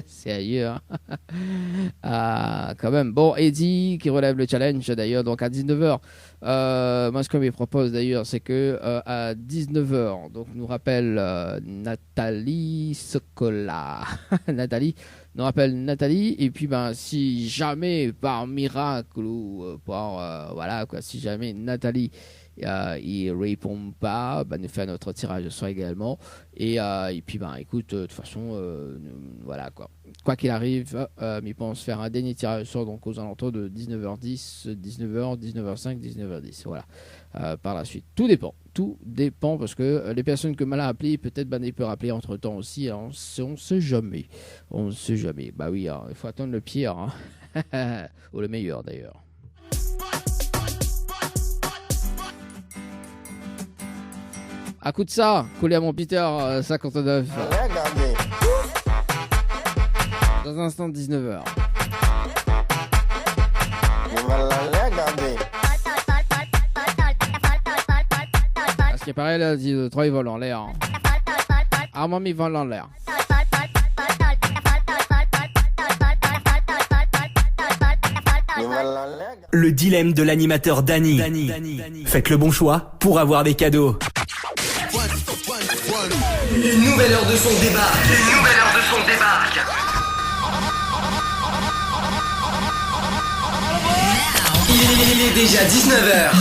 C'est ailleurs. Quand même. Bon, Eddie qui relève le challenge d'ailleurs, donc à 19h. Moi, ce que je propose d'ailleurs, c'est que à 19h, donc nous rappelle Nathalie Socola. Nathalie nous rappelle Nathalie. Et puis, ben, si jamais par miracle ou par voilà quoi, si jamais Nathalie il répond pas, ben, nous fait notre tirage de soir également. Et puis, ben, écoute, de toute façon, voilà quoi qu'il arrive, il pense faire un dernier tirage de soir donc aux alentours de 19h10, 19h, 19h05, 19h10. Voilà. Par la suite, tout dépend parce que les personnes que mal a appelées, peut-être ben, ils peuvent rappeler entre temps aussi. Hein, on sait jamais. Bah oui, hein, il faut attendre le pire, hein. Ou le meilleur d'ailleurs. À coup de ça, collé à mon Peter 59. Dans un instant, 19h. Parce qu'il paraît, là, 3 ils volent en l'air. Armand, ils volent en l'air. Le dilemme de l'animateur Dany. Faites le bon choix pour avoir des cadeaux. Une nouvelle heure de son débarque. Il est déjà 19h.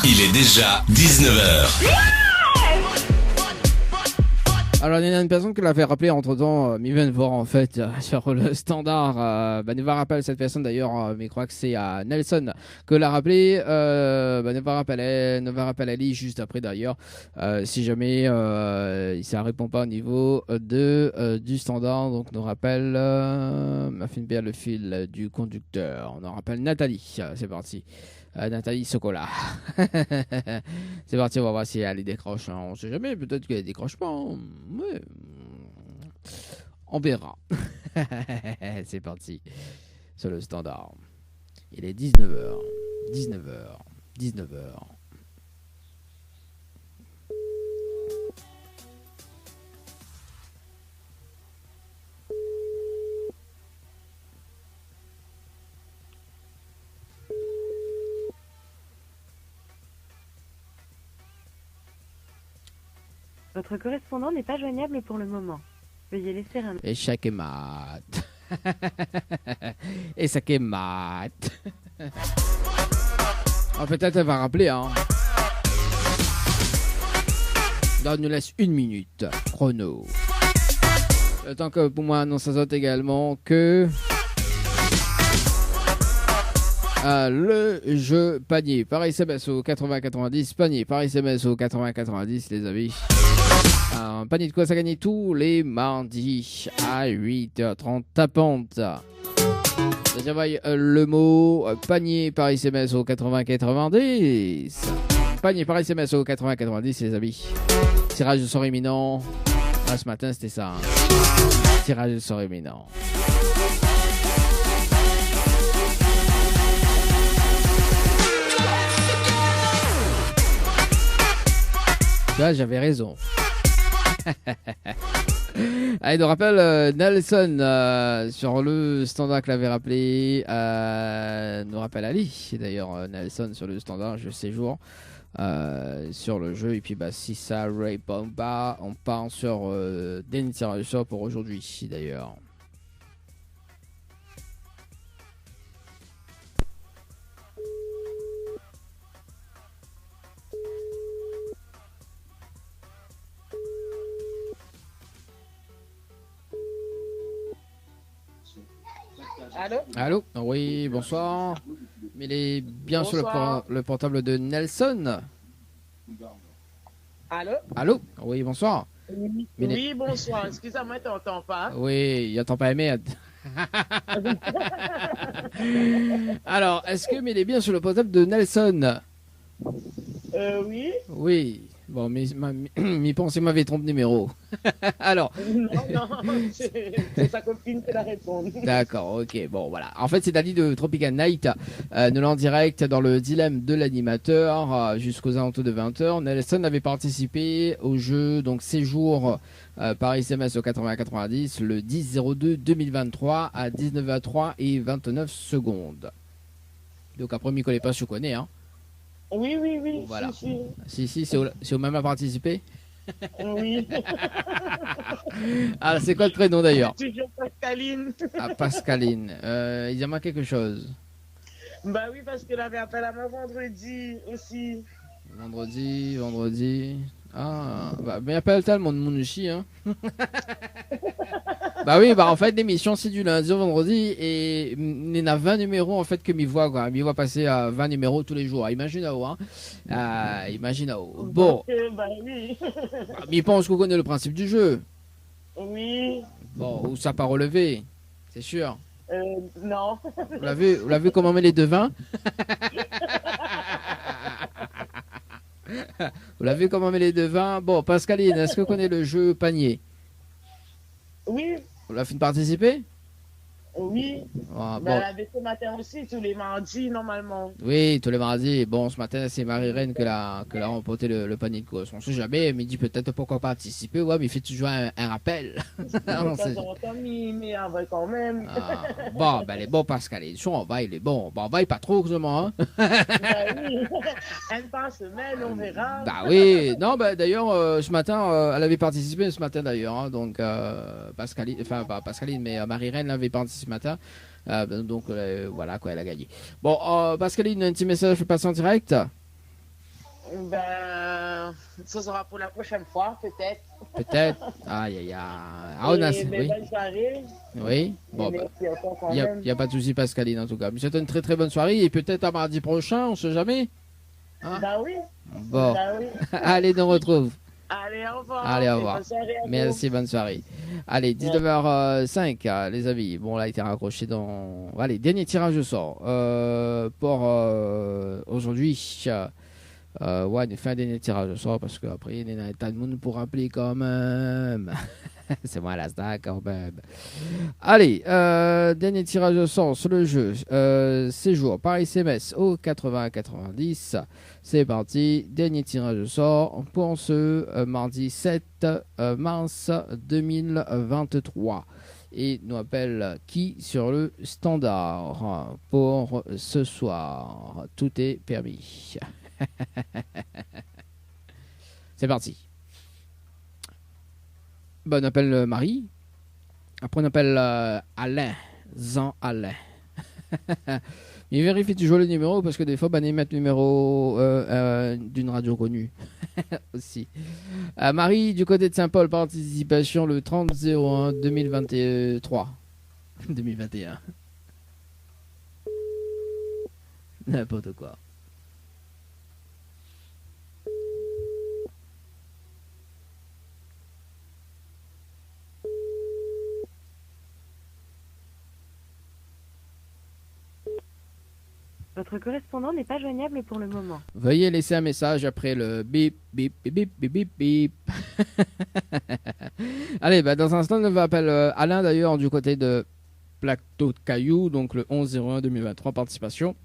Il est déjà 19h. Alors, il y a une personne qui l'a fait rappeler entre temps, il vient de voir en fait sur le standard. Ne va rappeler cette personne d'ailleurs, mais je crois que c'est à Nelson que l'a rappelé. Ne va rappeler Ali juste après d'ailleurs. Si jamais ça répond pas au niveau du standard, donc nous rappelle m'a fait bien le fil du conducteur. On en rappelle Nathalie. C'est parti. Nathalie Socola. C'est parti, on va voir si elle décroche. Hein. On sait jamais, peut-être qu'elle décroche pas. Hein. Ouais. On verra. C'est parti. Sur le standard. Il est 19h. 19h. Votre correspondant n'est pas joignable pour le moment. Veuillez laisser un... Échec et mat. Échec et mat. Peut-être elle va rappeler. Hein. Là, on nous laisse 1 minute. Chrono. Le temps que pour moi, annonce ça également que... le jeu panier par SMS au 80-90, panier par SMS au 80-90 les amis. Un panier de quoi ça gagner tous les mardis à 8h30 tapante. J'envoie le mot panier par SMS au 80-90. Panier par SMS au 80-90 les amis. Tirage de sort imminent. Ah, ce matin, c'était ça. Hein. Tirage au sort imminent. Là, j'avais raison. Allez, nous rappelle Nelson sur le standard que l'avait rappelé. Nous rappelle Ali, d'ailleurs, Nelson sur le standard, je séjour sur le jeu. Et puis, bah, si ça répond pas, on part sur des tirages au sort pour aujourd'hui, d'ailleurs. Allô? Allô? Oui, bonsoir. Mais il est bien sur le portable de Nelson. Allô? Allô? Oui, bonsoir. Oui, Mais oui bonsoir. Excusez-moi, t'entends pas? Oui, il n'entend pas aimer. Alors, est-ce que il est bien sur le portable de Nelson? Oui. Oui. Bon, mais m'y pensez m'avait trompé de numéro. Alors. Non, c'est sa copine qui la répond. D'accord, ok. Bon, voilà. En fait, c'est Dali de Tropical Night. Nous l'en direct dans le dilemme de l'animateur jusqu'aux alentours de 20h. Nelson avait participé au jeu, donc séjour par SMS au 80-90 le 10-02-2023 à 19h03 et 29 secondes. Donc après, m'y connaît pas, je connais, hein. Oui. Voilà. Si, c'est au même à participer. Oui. Ah, c'est quoi le prénom d'ailleurs? Toujours Pascaline. Ah, Pascaline. Il y a quelque chose. Bah oui, parce qu'elle avait appelé à moi vendredi aussi. Vendredi. Ah, bah, mais appelle-t-elle mon chi, hein? Bah oui, bah en fait, l'émission c'est du lundi au vendredi et il y en a 20 numéros en fait que m'y voit, quoi. M'y voit passer à 20 numéros tous les jours. Imagine-vous, hein. Imagine-vous. Bon. Bah oui. Mais il pense qu'on connaît le principe du jeu. Oui. Bon, où ça n'a pas relevé, c'est sûr. Non. Vous l'avez comment on met les devins? Vous l'avez comment on met les devins? Bon, Pascaline, est-ce que vous connaissez le jeu panier? Oui. Vous l'avez fait participer? Oui. Ah, Mais bon. elle avait ce matin aussi, tous les mardis, normalement. Oui, tous les mardis. Bon, ce matin, c'est Marie-Reine que l'a remporté le panier de course. On ne sait jamais, mais il dit peut-être pourquoi participer. Ouais, mais il fait toujours un rappel. Non, mais avec quand même. Ah, bon, ben, les bons Pascaline. On va, il est bon. Bon, on va, pas trop, seulement, hein. Bah oui. Une par semaine, on verra. Bah oui. Non, bah d'ailleurs, ce matin, elle avait participé ce matin, d'ailleurs. Hein, donc, Pascaline, enfin, pas Pascaline, mais Marie-Reine l'avait participé ce matin. Donc voilà quoi, elle a gagné. Bon, Pascaline, un petit message, je passe en direct. Ben, ce sera pour la prochaine fois, peut-être. Peut-être. Aïe, aïe, aïe. Ah, on a. Oui. Bonne soirée. Oui. Bon, bah, il n'y a pas de souci, Pascaline, en tout cas. Mais c'est une très très bonne soirée et peut-être à mardi prochain, on sait jamais. Hein? Bah oui. Bon. Bah oui. Allez, nous retrouve. Allez, au revoir. Allez, au revoir. Bonne soirée à Merci, bonne soirée. Allez, 19h05, les amis. Bon, là, il était raccroché dans. Allez, dernier tirage au sort pour aujourd'hui. Ouais, il fait un dernier tirage au sort parce qu'après, il y a tant de monde pour appeler quand même. C'est moi la star quand même. Allez, dernier tirage au sort sur le jeu. Séjour par SMS au 80-90. C'est parti. Dernier tirage au sort pour ce mardi 7 mars 2023. Et nous appelle qui sur le standard pour ce soir. Tout est permis. C'est parti. Ben, on appelle Marie. Après, on appelle Alain. Jean Alain. Il vérifie toujours le numéro parce que des fois, ben, ils mettent le numéro d'une radio connue aussi. Marie, du côté de Saint-Paul, participation le 30-01 2023. 2021. N'importe quoi. Votre correspondant n'est pas joignable pour le moment. Veuillez laisser un message après le bip, bip, bip, bip, bip, bip. Allez, bah, dans un instant, on appelle Alain d'ailleurs du côté de Plateau de Cailloux, donc le 11-01-2023, participation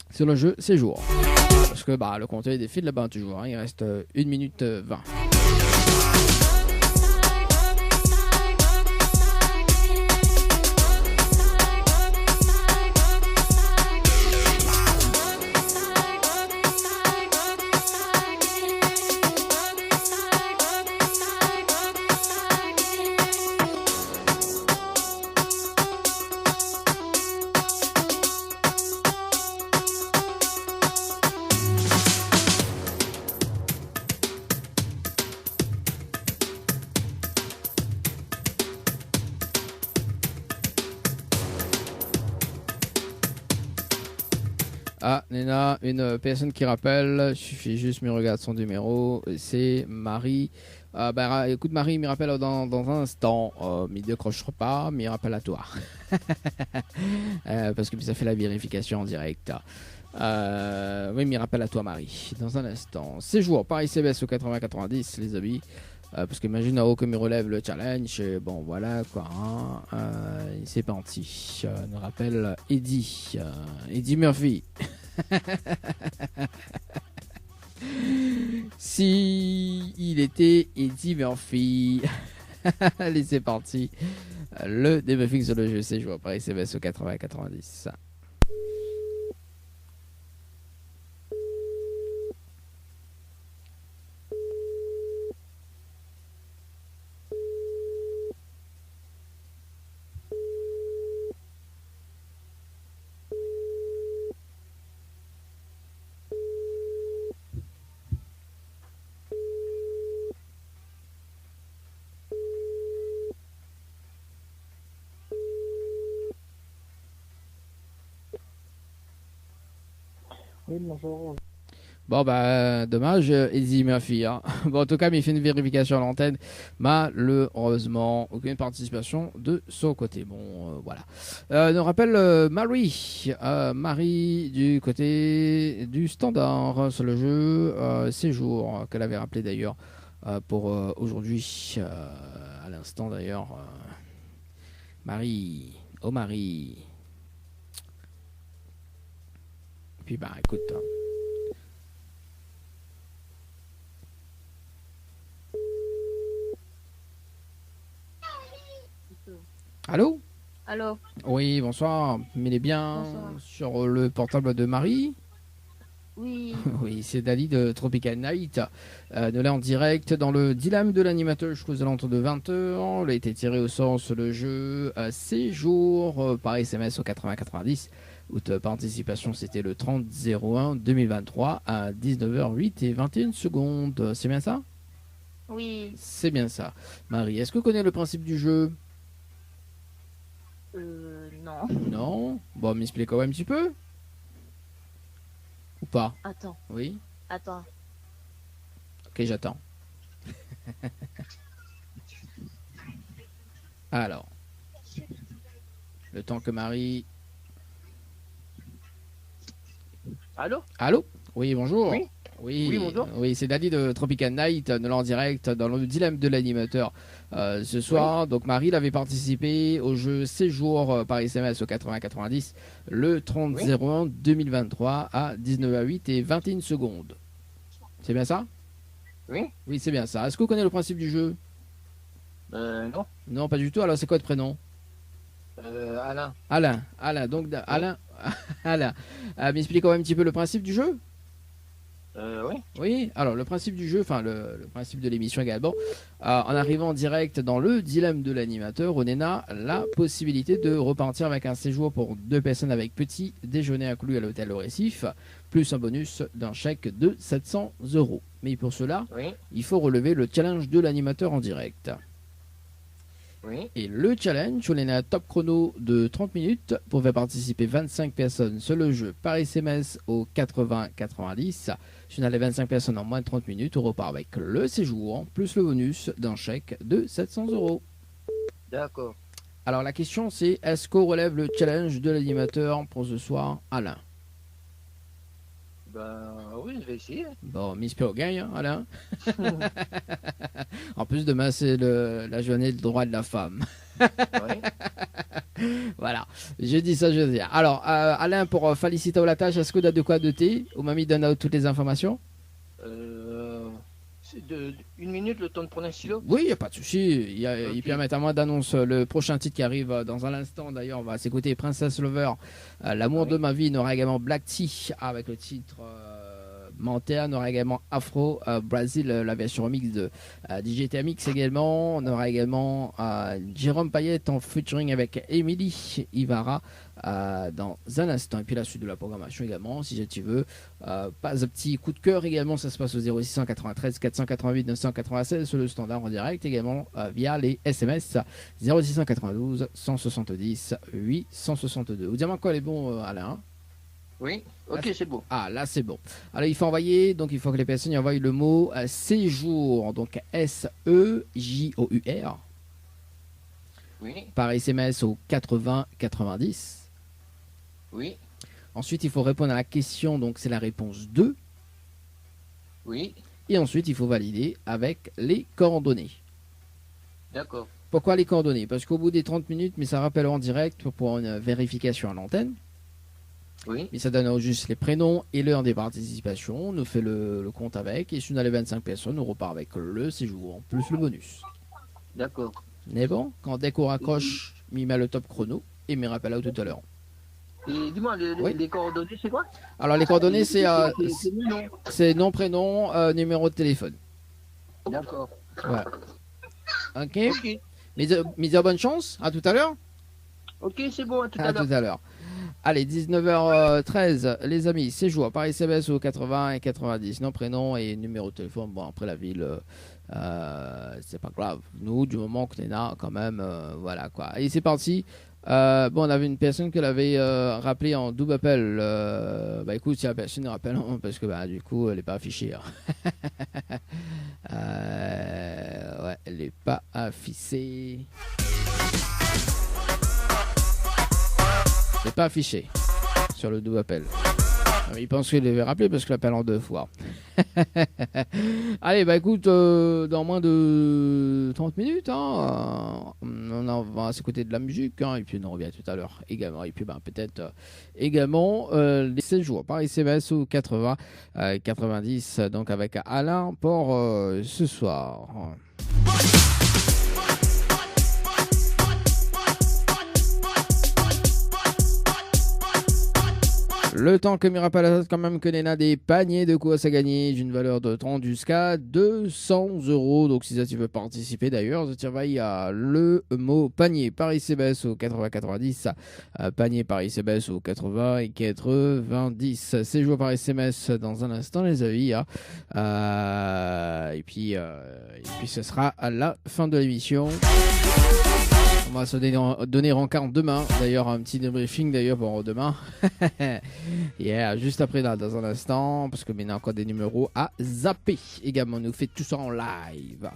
sur le jeu Séjour. Parce que bah, le compteur défile là-bas toujours, hein, il reste 1 minute 20. Ah, Néna, une personne qui rappelle, suffit juste, mais regarde son numéro, c'est Marie. Écoute, Marie, il me rappelle dans un instant, mais il ne décrochera pas, mais il rappelle à toi. Parce que ça fait la vérification en direct. Oui, mais il rappelle à toi, Marie, dans un instant. Séjour, Paris CBS au 80-90, les amis. Parce qu'imagine, à haut que me relève le challenge, bon voilà quoi, hein, c'est parti. Nous rappelle Eddie Murphy. Si il était Eddie Murphy. Allez, c'est parti. Le débriefing sur le jeu, c'est joué par SMS au 80-90. Oui, bonjour. Bon, bah, dommage, Eddie Murphy. Hein. Bon, en tout cas, il fait une vérification à l'antenne. Malheureusement, aucune participation de son côté. Bon, voilà. Nous rappelle Marie. Marie du côté du standard sur le jeu Séjour, qu'elle avait rappelé d'ailleurs pour aujourd'hui, à l'instant d'ailleurs. Marie. Oh, Marie. Puis, bah, écoute. Hein. Allô? Allô? Oui, bonsoir. Il est bien Bonsoir. sur le portable de Marie? Oui. Oui, c'est Dali de Tropical Night. Nous là en direct dans le dilemme de l'animateur jusqu'aux alentours de 20h. Il a été tiré au sort sur le jeu Séjour par SMS au 80-90. Où participation c'était le 30-01-2023 à 19h08 et 21 secondes. C'est bien ça? Oui. C'est bien ça. Marie, est-ce que vous connaissez le principe du jeu? Non. Non? Bon, m'explique quand même un petit peu? Ou pas? Attends. Oui? Attends. Ok, j'attends. Alors. Le temps que Marie... Allô? Allô? Oui, bonjour. Oui. Oui, bonjour. Oui, c'est Dali de Tropical Night, nous en direct dans le dilemme de l'animateur ce soir. Oui. Donc Marie il avait participé au jeu Séjour par SMS au 80-90 le 30-01-2023 à 19h08 et 21 secondes. C'est bien ça? Oui. Oui, c'est bien ça. Est-ce que vous connaissez le principe du jeu? Non. Non, pas du tout. Alors c'est quoi votre prénom? Alain. Alain, donc Alain. Alain. M'expliquez quand même un petit peu le principe du jeu? Oui. Oui, alors le principe du jeu, enfin le principe de l'émission également, en arrivant en direct dans le dilemme de l'animateur, on a la possibilité de repartir avec un séjour pour 2 personnes avec petit déjeuner inclus à l'hôtel au Récif, plus un bonus d'un chèque de 700 €. Mais pour cela, il faut relever le challenge de l'animateur en direct. Oui. Et le challenge, on a un top chrono de 30 minutes pour faire participer 25 personnes sur le jeu par SMS au 80-90. Si on a les 25 personnes en moins de 30 minutes, on repart avec le séjour plus le bonus d'un chèque de 700 €. D'accord. Alors la question c'est, est-ce qu'on relève le challenge de l'animateur pour ce soir, Alain? Ben oui, je vais essayer. Bon, Miss P gagne, hein, Alain. En plus, demain, c'est la journée du droit de la femme. Voilà, je dis ça, je veux dire. Alors, Alain, pour féliciter la tâche, est-ce que tu as de quoi noter? Ou mamie donne toutes les informations? C'est une minute le temps de prendre un stylo? Oui, il n'y a pas de souci. Il permet à moi d'annoncer le prochain titre qui arrive dans un instant. D'ailleurs, on va s'écouter Princess Lover, L'amour de ma vie. On aura également Black Tea avec le titre Menteur. On aura également Afro Brazil, la version remix de DJ TMX également. On aura également Jérôme Payet en featuring avec Emily Ivara dans un instant. Et puis la suite de la programmation également, si tu veux. Pas un petit coup de cœur également, ça se passe au 0693 488 996 sur le standard en direct, également via les SMS 0692 170 862. Vous dites quoi les bons, Alain? Oui, ok, c'est bon. Ah, là c'est bon. Alors il faut envoyer, donc il faut que les personnes envoient le mot séjour, donc SEJOUR. Oui. Par SMS au 80 90. Oui. Ensuite, il faut répondre à la question, donc c'est la réponse 2. Oui. Et ensuite, il faut valider avec les coordonnées. D'accord. Pourquoi les coordonnées? Parce qu'au bout des 30 minutes, mais ça rappelle en direct pour une vérification à l'antenne. Oui. Mais ça donne juste les prénoms et l'heure des participations. On nous fait le compte avec. Et si on a les 25 personnes, on repart avec le séjour, plus le bonus. D'accord. Mais bon, quand dès qu'on raccroche, il met le top chrono et me rappelle tout à l'heure. Et dis-moi, les coordonnées, c'est quoi? Alors, les coordonnées, c'est nom, prénom, numéro de téléphone. D'accord. Voilà. Ok. Mais bonne chance. À tout à l'heure. Ok, c'est bon. À tout à l'heure. À tout à l'heure. Allez, 19h13, les amis, séjour par SMS au 80 et 90. Nom, prénom et numéro de téléphone. Bon, après la ville, c'est pas grave. Nous, du moment que t'es là, quand même, voilà quoi. Allez, c'est parti. Bon, on avait une personne que l'avait rappelé en double appel. Bah écoute, si la personne rappelle, parce que bah du coup, elle n'est pas affichée. Ouais, elle n'est pas affichée. Elle n'est pas affichée sur le double appel. Il pense qu'il devait rappeler parce que l'appelle en 2 fois. Allez, bah écoute, dans moins de 30 minutes, on va s'écouter de la musique, et puis on revient tout à l'heure également. Et puis bah, peut-être également les 16 jours par SMS ou 80, 90, donc avec Alain pour ce soir. Le temps que Mirapalace quand même que Nena des paniers de courses à gagner d'une valeur de 30 jusqu'à 200 €. Donc si ça tu veux participer d'ailleurs, je travaille à le mot panier par SMS au 80-90, panier par SMS au 80 et 90. Séjour par SMS dans un instant les amis. Et puis ce sera à la fin de l'émission. On va se donner rencard demain. D'ailleurs, un petit débriefing d'ailleurs pour demain. Juste après là, dans un instant, parce que maintenant encore des numéros à zapper. Également, on nous fait tout ça en live.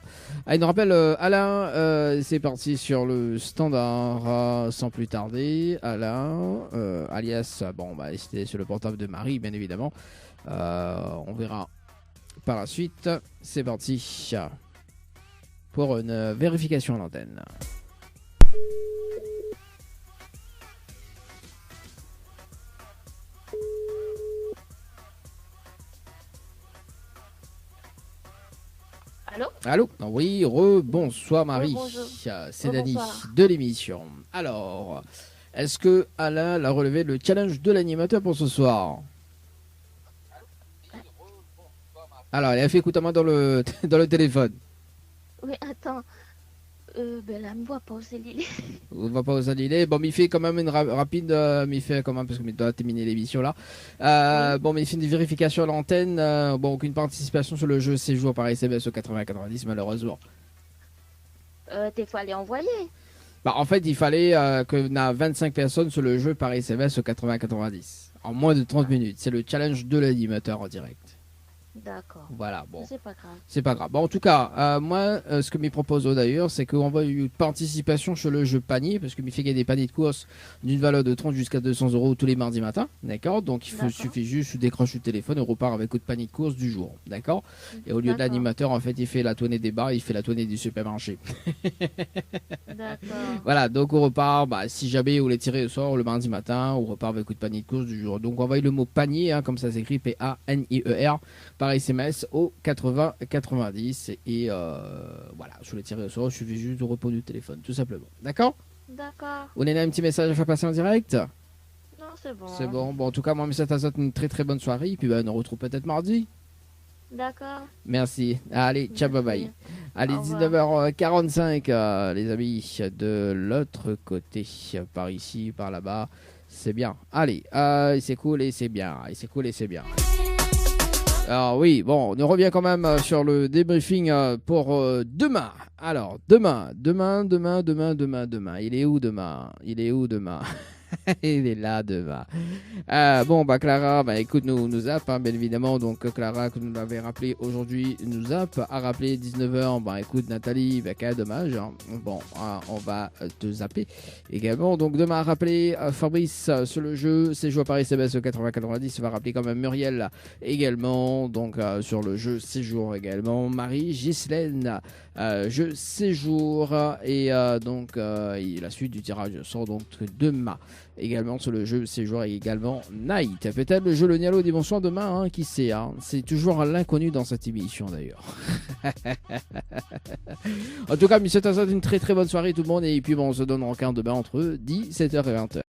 Allez, nous rappelle Alain, c'est parti sur le standard sans plus tarder. Alain, alias, bon, bah, c'était sur le portable de Marie, bien évidemment. On verra par la suite. C'est parti pour une vérification à l'antenne. Allô? Oui, bonsoir Marie. C'est Dani de l'émission. Alors, est-ce que Alain a relevé le challenge de l'animateur pour ce soir? Alors, elle a fait écoute à moi dans le téléphone. Oui, attends. Ben là, me voit pas aux Lillet. On va pas aux Lillet. Bon, mais il fait quand même une rapide, mais il fait quand même parce que il doit terminer l'émission là. Bon, mais il fait une vérification à l'antenne. Bon, aucune participation sur le jeu séjour par SMS au 80-90 malheureusement. T'es faut aller envoyer. Bah, en fait, il fallait qu'on a 25 personnes sur le jeu par SMS au 80-90 en moins de 30 minutes. C'est le challenge de l'animateur en direct. D'accord. Voilà, bon. C'est pas grave. C'est pas grave. Bon, en tout cas, moi, ce que m'y propose d'ailleurs, c'est qu'on va une participation sur le jeu panier, parce que m'y fait gagner des paniers de course d'une valeur de 30 jusqu'à 200 € tous les mardis matins, d'accord? Donc il suffit juste de décrocher le téléphone et repart avec votre panier de course du jour, d'accord? Et au lieu de l'animateur, en fait, il fait la tournée des bars, il fait la tournée du supermarché. D'accord. Voilà, donc on repart, si jamais vous voulez tirer au sort le mardi matin, on repart avec votre panier de course du jour. Donc envoyez le mot panier, hein, comme ça s'écrit P-A-N-I-E-R, par SMS au 80 90 et voilà, je voulais tirer au sort, je suffit juste de répondre du téléphone, tout simplement. D'accord? D'accord. On a un petit message à faire passer en direct? Non, c'est bon. C'est bon. Bon, en tout cas, moi, M. Tazot, une très très bonne soirée. Et puis, on nous retrouve peut-être mardi. D'accord. Merci. Allez, ciao, bye bye. Allez, 19h45, les amis, de l'autre côté, par ici, par là-bas. C'est bien. Allez, c'est cool et c'est bien. Et c'est cool et c'est bien. Alors oui, bon, on revient quand même sur le débriefing pour demain. Alors, demain. Il est où demain? Il est là demain. Bon, Clara, écoute, nous zappe, hein, bien évidemment. Donc, Clara, que nous l'avez rappelé aujourd'hui, nous zappe. A rappelé 19h. Écoute, Nathalie, quel dommage. Hein. Bon, on va te zapper également. Donc, demain, à rappeler Fabrice sur le jeu. C'est joué par SMS au 80-90. On va rappeler quand même Muriel également. Donc, sur le jeu Séjour également. Marie, Ghislaine, jeu Séjour. Et donc, la suite du tirage sort donc demain. Également sur le jeu Séjour et également Night. Peut-être le jeu Le Nialo des Bonsoirs demain, hein, qui sait. Hein. C'est toujours l'inconnu dans cette émission d'ailleurs. En tout cas, monsieur Tazot, une très très bonne soirée tout le monde. Et puis on se donne en quart demain entre 17h et 20h.